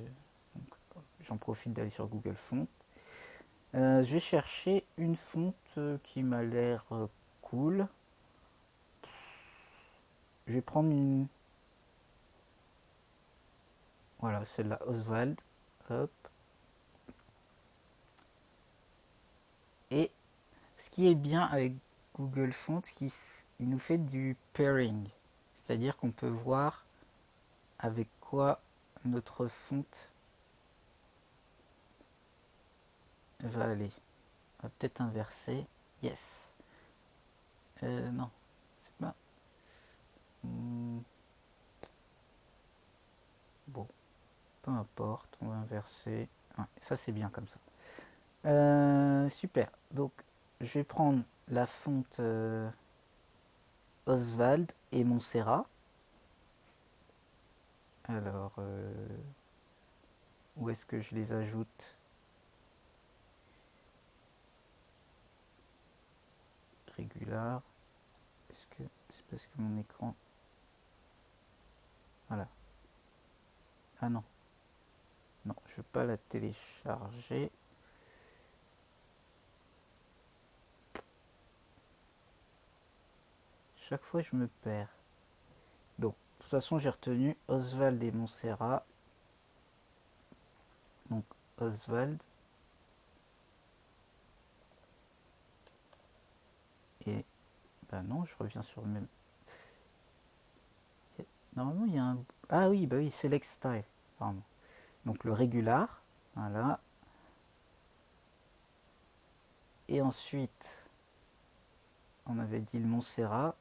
J'en profite d'aller sur Google Fonts. Je vais chercher une fonte qui m'a l'air cool. Je vais prendre une... Voilà, celle-là, Oswald. Hop. Et ce qui est bien avec Google Fonts, il nous fait du pairing. C'est-à-dire qu'on peut voir avec quoi notre fonte va aller. On va peut-être inverser. Yes. Non, c'est pas... Bon, peu importe, on va inverser. Ouais, ça c'est bien comme ça. Super. Donc, je vais prendre la fonte Oswald et Montserrat. Alors, où est-ce que je les ajoute? Régular. Est-ce que c'est parce que mon écran... Voilà. Ah non. Non, je ne veux pas la télécharger. Chaque fois, je me perds. Donc, de toute façon, j'ai retenu Oswald et Montserrat. Donc, Oswald. Et... Ben non, je reviens sur le même... Normalement, il y a un... Ah oui, bah oui, Select Style. Pardon. Donc, le régular. Voilà. Et ensuite, on avait dit le Montserrat.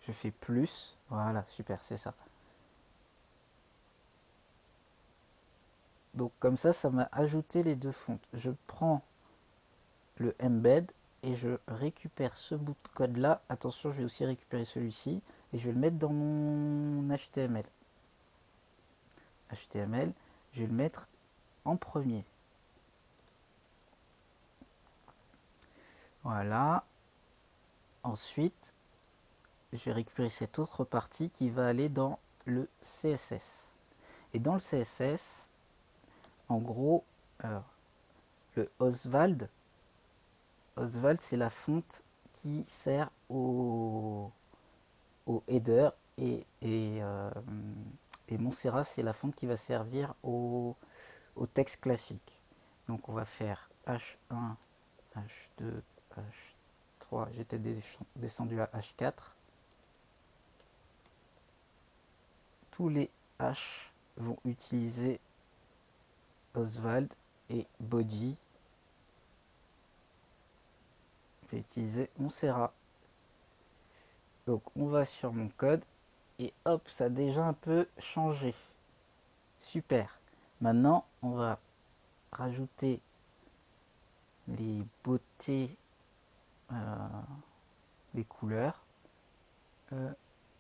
Je fais plus. Voilà, super, c'est ça. Donc comme ça m'a ajouté les deux fontes. Je prends le embed et je récupère ce bout de code là. Attention, je vais aussi récupérer celui-ci et je vais le mettre dans mon HTML. HTML, je vais le mettre en premier. Voilà. Ensuite, je vais récupérer cette autre partie qui va aller dans le CSS. Et dans le CSS, en gros, alors, le Oswald, c'est la fonte qui sert au header et Montserrat, c'est la fonte qui va servir au texte classique. Donc on va faire H1, H2, H3, j'étais descendu à H4. Tous les H vont utiliser Oswald et Body. Je vais utiliser Montserrat. Donc on va sur mon code et hop, ça a déjà un peu changé. Super. Maintenant, on va rajouter les beautés, les couleurs.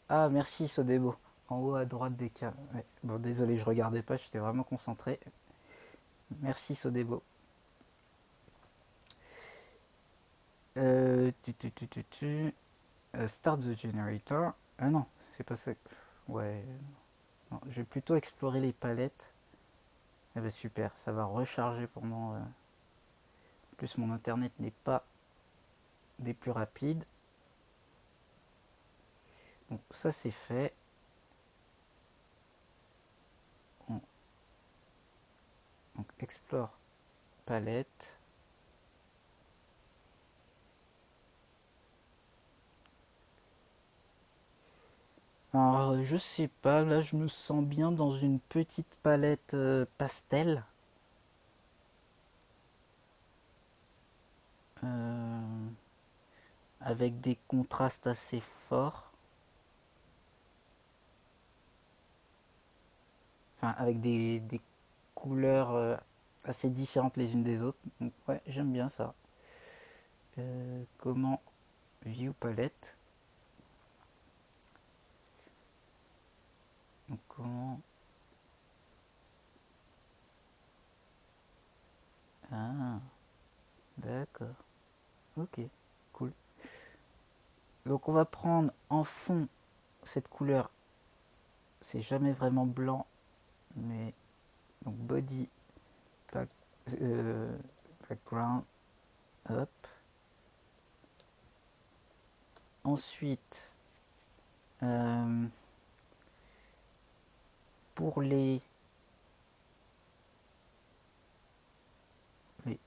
Ah, merci Sodebo. En haut à droite des cas. Ouais. Bon, désolé, je regardais pas, j'étais vraiment concentré. Merci Sodebo. Start the generator. Ah non, c'est pas ça. Ouais. Non, je vais plutôt explorer les palettes. Eh ben super, ça va recharger pendant. En plus, mon internet n'est pas des plus rapides. Donc ça c'est fait. Donc explore palette. Alors je sais pas, là je me sens bien dans une petite palette pastel. Avec des contrastes assez forts. Enfin avec des couleurs assez différentes les unes des autres. Donc ouais, j'aime bien ça. Comment view palette. Donc comment... Ah, d'accord. Ok, cool. Donc on va prendre en fond cette couleur. C'est jamais vraiment blanc, mais donc body background, hop. Ensuite, pour les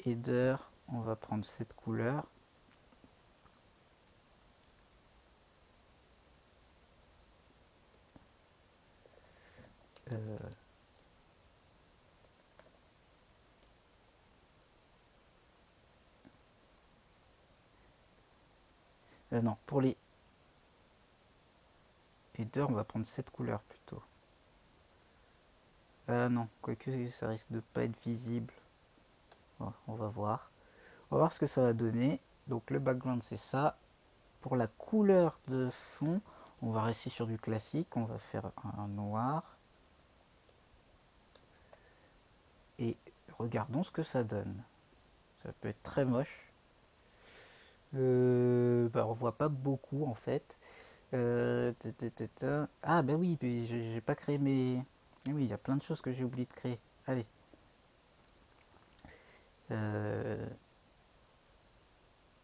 headers, on va prendre cette couleur. Non, pour les headers, on va prendre cette couleur plutôt. Non, quoique ça risque de pas être visible. Bon, on va voir. On va voir ce que ça va donner. Donc le background c'est ça. Pour la couleur de fond, on va rester sur du classique. On va faire un noir. Et regardons ce que ça donne. Ça peut être très moche. On voit pas beaucoup en fait. Ah bah oui, j'ai pas créé mes... Oui, il y a plein de choses que j'ai oublié de créer. Allez.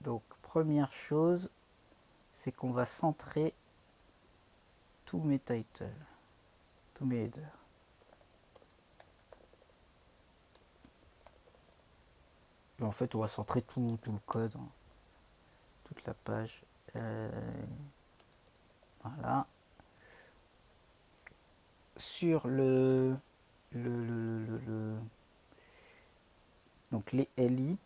Donc première chose, c'est qu'on va centrer tous mes titles, tous mes headers. Et en fait, on va centrer tout le code, hein, toute la page. Voilà. Sur donc les LI,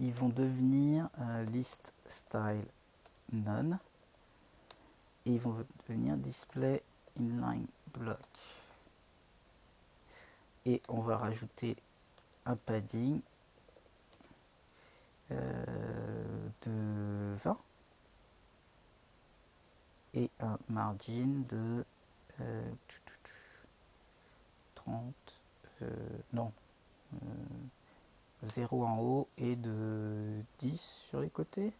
ils vont devenir list style none et ils vont devenir display inline block. Et on va rajouter un padding de 20 et un margin de 30, non, 0 en haut et de 10 sur les côtés.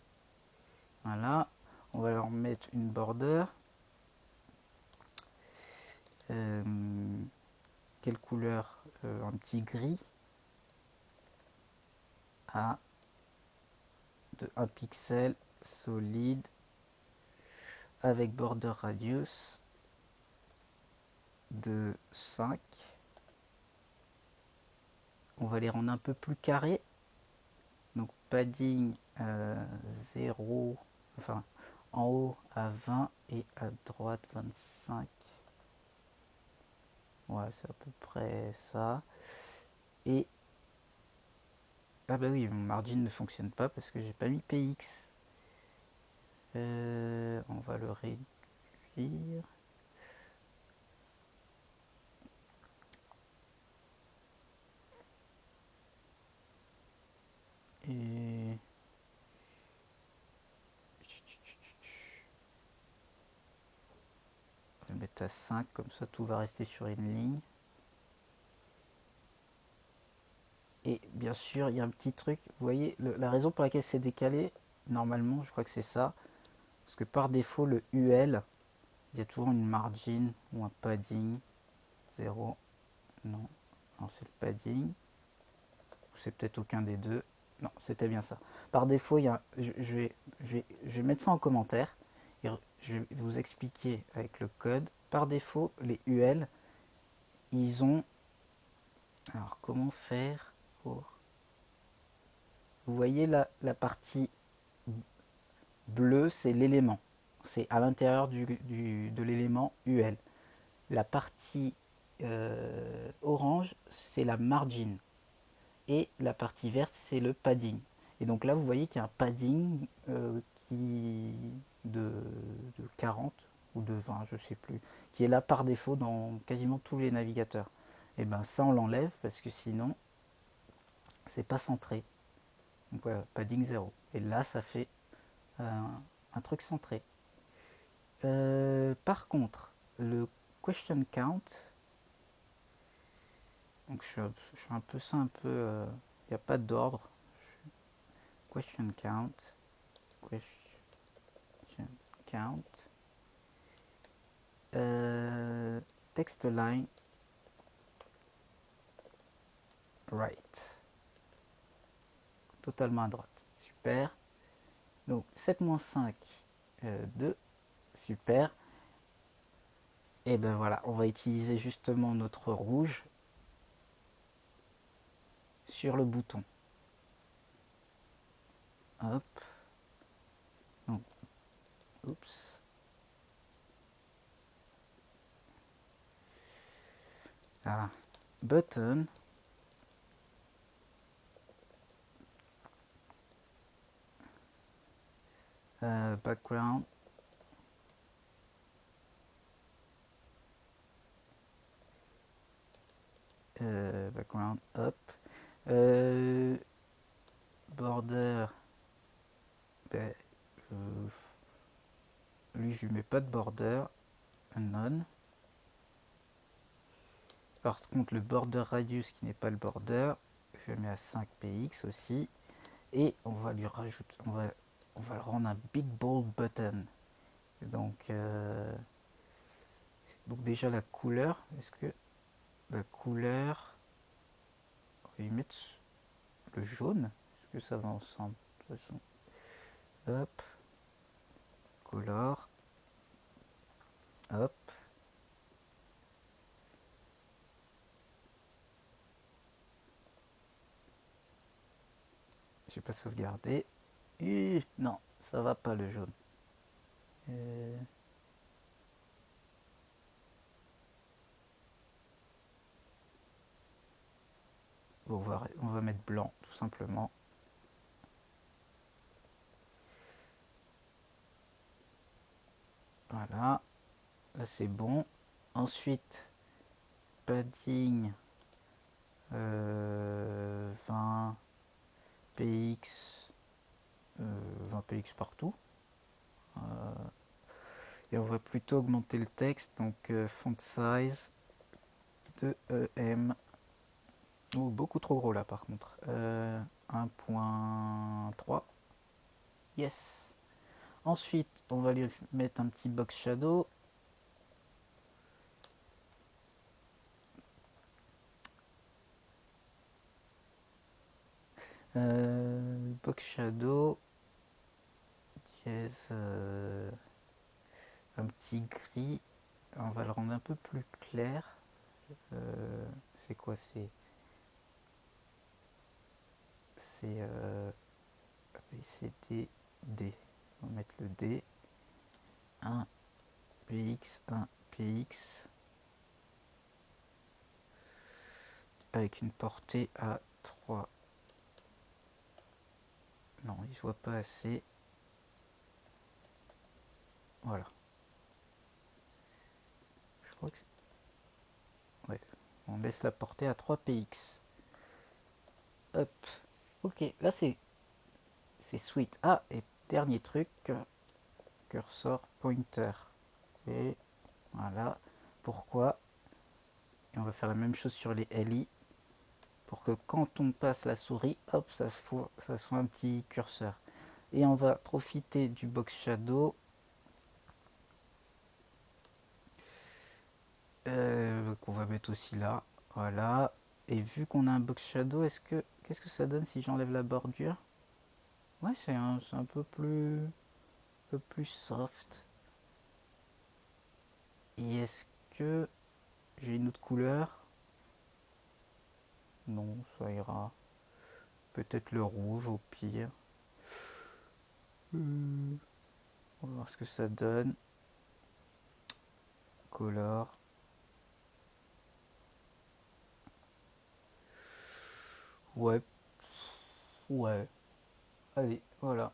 Voilà, on va leur mettre une border. Quelle couleur? Un petit gris à de 1 pixel solide avec border radius de 5. On va les rendre un peu plus carrés. Donc padding 0, enfin en haut à 20 et à droite 25. Ouais, c'est à peu près ça. Et ah bah oui, mon margin ne fonctionne pas parce que j'ai pas mis PX. On va le réduire. Et on va le mettre à 5, comme ça tout va rester sur une ligne. Et bien sûr, il y a un petit truc, vous voyez, la raison pour laquelle c'est décalé, normalement, je crois que c'est ça. Parce que par défaut, le UL, il y a toujours une margin ou un padding. 0, non, non c'est le padding. C'est peut-être aucun des deux. Non, c'était bien ça. Par défaut, il y a, je vais mettre ça en commentaire. Et je vais vous expliquer avec le code. Par défaut, les UL, ils ont... Alors, comment faire pour... Vous voyez la partie bleue, c'est l'élément. C'est à l'intérieur de l'élément UL. La partie orange, c'est la margin. Et la partie verte, c'est le padding. Et donc là, vous voyez qu'il y a un padding de 40 ou de 20, je ne sais plus, qui est là par défaut dans quasiment tous les navigateurs. Et bien ça, on l'enlève parce que sinon, c'est pas centré. Donc voilà, padding 0. Et là, ça fait un truc centré. Par contre, le question count, donc je suis un peu ça, un peu... il n'y a pas d'ordre. Question count. Question count. Text line. right. Totalement à droite. Super. Donc 7 moins 5, 2. Super. Et ben voilà, on va utiliser justement notre rouge sur le bouton. Hop. Donc, oups. Ah, button. Background. Background, hop. Border. Ben, lui, je lui mets pas de border. None. Par contre, le border radius qui n'est pas le border, je le mets à 5px aussi. Et on va lui rajouter, on va le rendre un big bold button. Donc déjà la couleur, est-ce que la couleur, on va lui mettre le jaune, est-ce que ça va ensemble de toute façon. Hop, color, hop. J'ai pas sauvegardé. Non, ça va pas le jaune. On va mettre blanc tout simplement. Voilà, là c'est bon. Ensuite, padding 20 px, 20 px partout. Et on va plutôt augmenter le texte, donc font size de EM. Oh, beaucoup trop gros là par contre. 1.3. Yes. Ensuite, on va lui mettre un petit box shadow. Box shadow. Yes, un petit gris. On va le rendre un peu plus clair. C'est quoi? C'est ABCD D. On va mettre le D. 1 px, 1 px. Avec une portée à 3. Non, il ne voit pas assez. Voilà. Je crois que ouais. On laisse la portée à 3 px. Hop. Ok, là c'est sweet. Ah, et dernier truc, cursor pointer. Et voilà. Pourquoi? Et on va faire la même chose sur les LI. Pour que quand on passe la souris, hop, ça soit un petit curseur. Et on va profiter du box shadow. Qu'on va mettre aussi là. Voilà. Et vu qu'on a un box shadow, qu'est-ce que ça donne si j'enlève la bordure? Ouais, c'est un peu plus soft. Et est-ce que j'ai une autre couleur? Non, ça ira. Peut-être le rouge au pire. On va voir ce que ça donne. Color. Ouais. Ouais. Allez, voilà.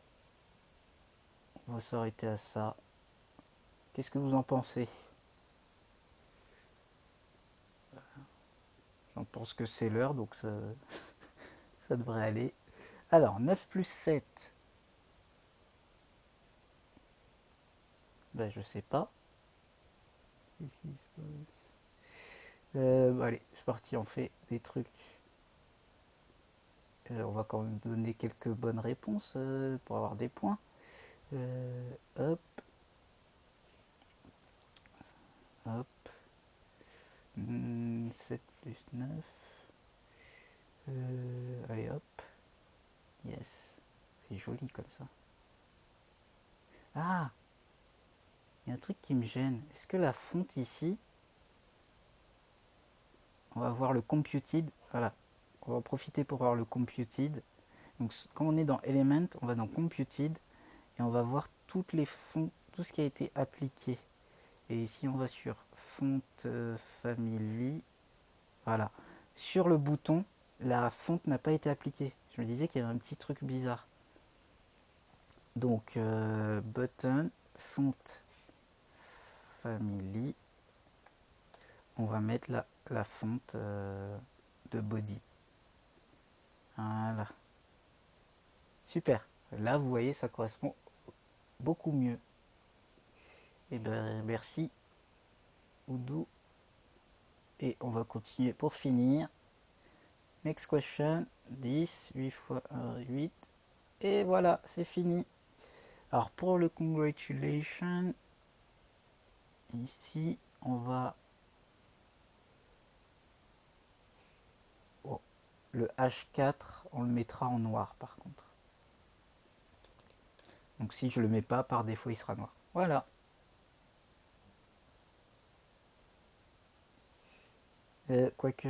On va s'arrêter à ça. Qu'est-ce que vous en pensez? J'en pense que c'est l'heure, donc ça, ça devrait aller. Alors, 9 plus 7. Ben, je sais pas. Allez, c'est parti, on fait des trucs. On va quand même donner quelques bonnes réponses pour avoir des points. Hop. Hop. 7 plus 9. Allez hop, yes, c'est joli comme ça. Ah, il y a un truc qui me gêne. Est-ce que la fonte ici, on va voir le computed, voilà, on va en profiter pour voir le computed. Donc quand on est dans Element, on va dans computed et on va voir toutes les fonts, tout ce qui a été appliqué. Et ici on va sur font family, voilà. Sur le bouton, la fonte n'a pas été appliquée. Je me disais qu'il y avait un petit truc bizarre. Donc button, font family, on va mettre la fonte de body. Voilà. Super. Là, vous voyez, ça correspond beaucoup mieux. Et ben, merci, Oudou. Et on va continuer pour finir. Next question. 10, 8 fois 1, 8. Et voilà, c'est fini. Alors, pour le congratulation, ici, on va... Oh, le H4, on le mettra en noir, par contre. Donc, si je le mets pas, par défaut, il sera noir. Voilà. Quoique,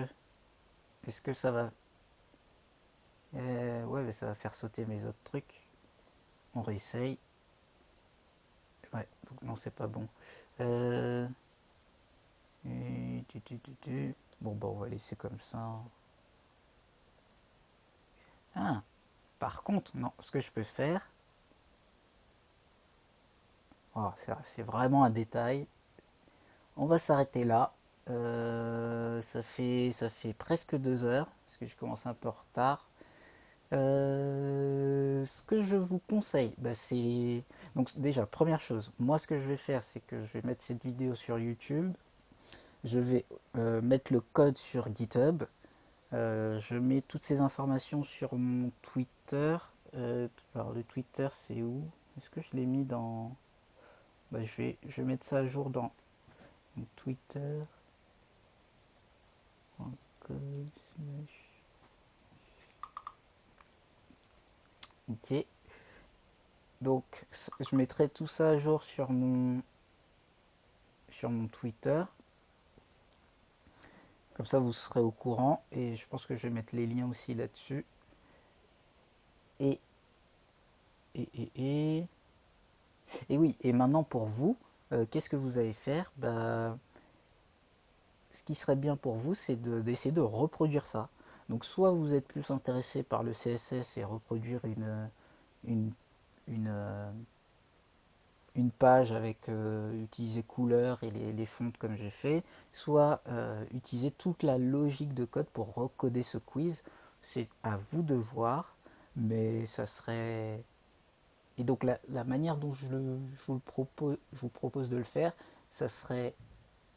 est-ce que ça va... ouais, mais ça va faire sauter mes autres trucs. On réessaye. Ouais, donc non, c'est pas bon. Bon, bah, on va laisser comme ça. Ah, par contre, non, ce que je peux faire... Oh, c'est vraiment un détail. On va s'arrêter là. Ça fait presque 2 heures, parce que je commence un peu en retard. Ce que je vous conseille, bah, c'est... Donc déjà, première chose, moi ce que je vais faire, c'est que je vais mettre cette vidéo sur YouTube. Je vais mettre le code sur GitHub. Je mets toutes ces informations sur mon Twitter. Alors le Twitter, c'est où? Est-ce que je l'ai mis dans... Bah, je vais mettre ça à jour dans mon Twitter. Ok. Donc, je mettrai tout ça à jour sur mon Twitter. Comme ça, vous serez au courant. Et je pense que je vais mettre les liens aussi là-dessus. Et, et oui, et maintenant pour vous, qu'est-ce que vous allez faire? Bah, ce qui serait bien pour vous, c'est d'essayer de reproduire ça. Donc, soit vous êtes plus intéressé par le CSS et reproduire une, une, euh, une page avec utiliser couleurs et les fontes comme j'ai fait, soit utiliser toute la logique de code pour recoder ce quiz. C'est à vous de voir, mais ça serait... Et donc la manière dont je vous propose de le faire, ça serait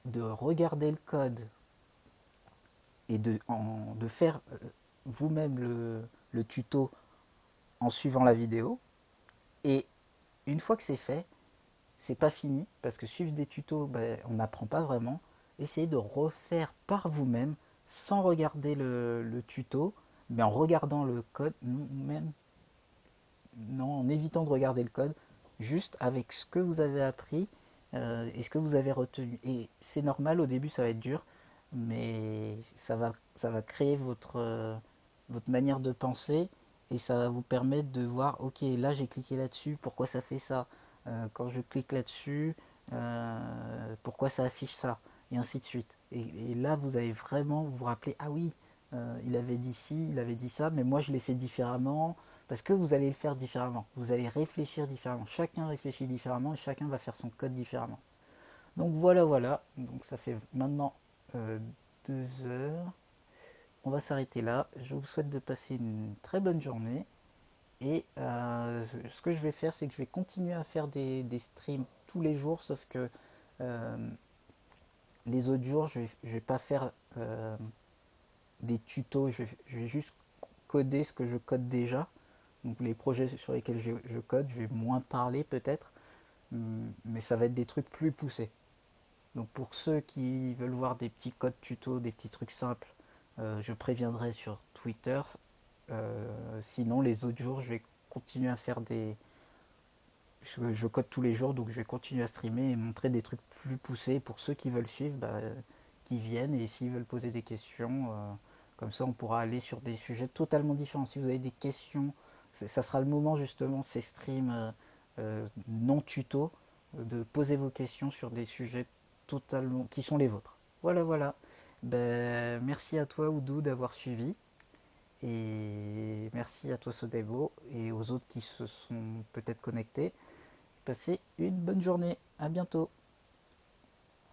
de regarder le code et de faire vous-même le tuto en suivant la vidéo. Et une fois que c'est fait, c'est pas fini, parce que suivre des tutos, ben, on n'apprend pas vraiment. Essayez de refaire par vous-même, sans regarder le tuto, mais en regardant le code, même, non, en évitant de regarder le code, juste avec ce que vous avez appris et ce que vous avez retenu. Et c'est normal, au début ça va être dur, mais ça va créer votre manière de penser et ça va vous permettre de voir, ok, là j'ai cliqué là-dessus, pourquoi ça fait ça? Quand je clique là-dessus, pourquoi ça affiche ça? Et ainsi de suite. Et là, vous allez vraiment vous rappeler, ah oui, il avait dit ci, il avait dit ça, mais moi je l'ai fait différemment, parce que vous allez le faire différemment. Vous allez réfléchir différemment. Chacun réfléchit différemment et chacun va faire son code différemment. Donc voilà, voilà. Donc ça fait maintenant 2 heures. On va s'arrêter là. Je vous souhaite de passer une très bonne journée. Et ce que je vais faire, c'est que je vais continuer à faire des streams tous les jours, sauf que les autres jours, je vais pas faire des tutos, je vais juste coder ce que je code déjà. Donc les projets sur lesquels je code, je vais moins parler peut-être, mais ça va être des trucs plus poussés. Donc pour ceux qui veulent voir des petits codes tuto, des petits trucs simples, Je préviendrai sur Twitter. Sinon, les autres jours, je vais continuer à faire des... Je code tous les jours, donc je vais continuer à streamer et montrer des trucs plus poussés pour ceux qui veulent suivre, qui viennent, et s'ils veulent poser des questions, comme ça on pourra aller sur des sujets totalement différents. Si vous avez des questions, ça sera le moment justement, ces streams non tuto, de poser vos questions sur des sujets totalement qui sont les vôtres. Voilà, voilà. Ben, merci à toi Oudou d'avoir suivi. Et merci à toi Sodebo et aux autres qui se sont peut-être connectés. Passez une bonne journée. À bientôt.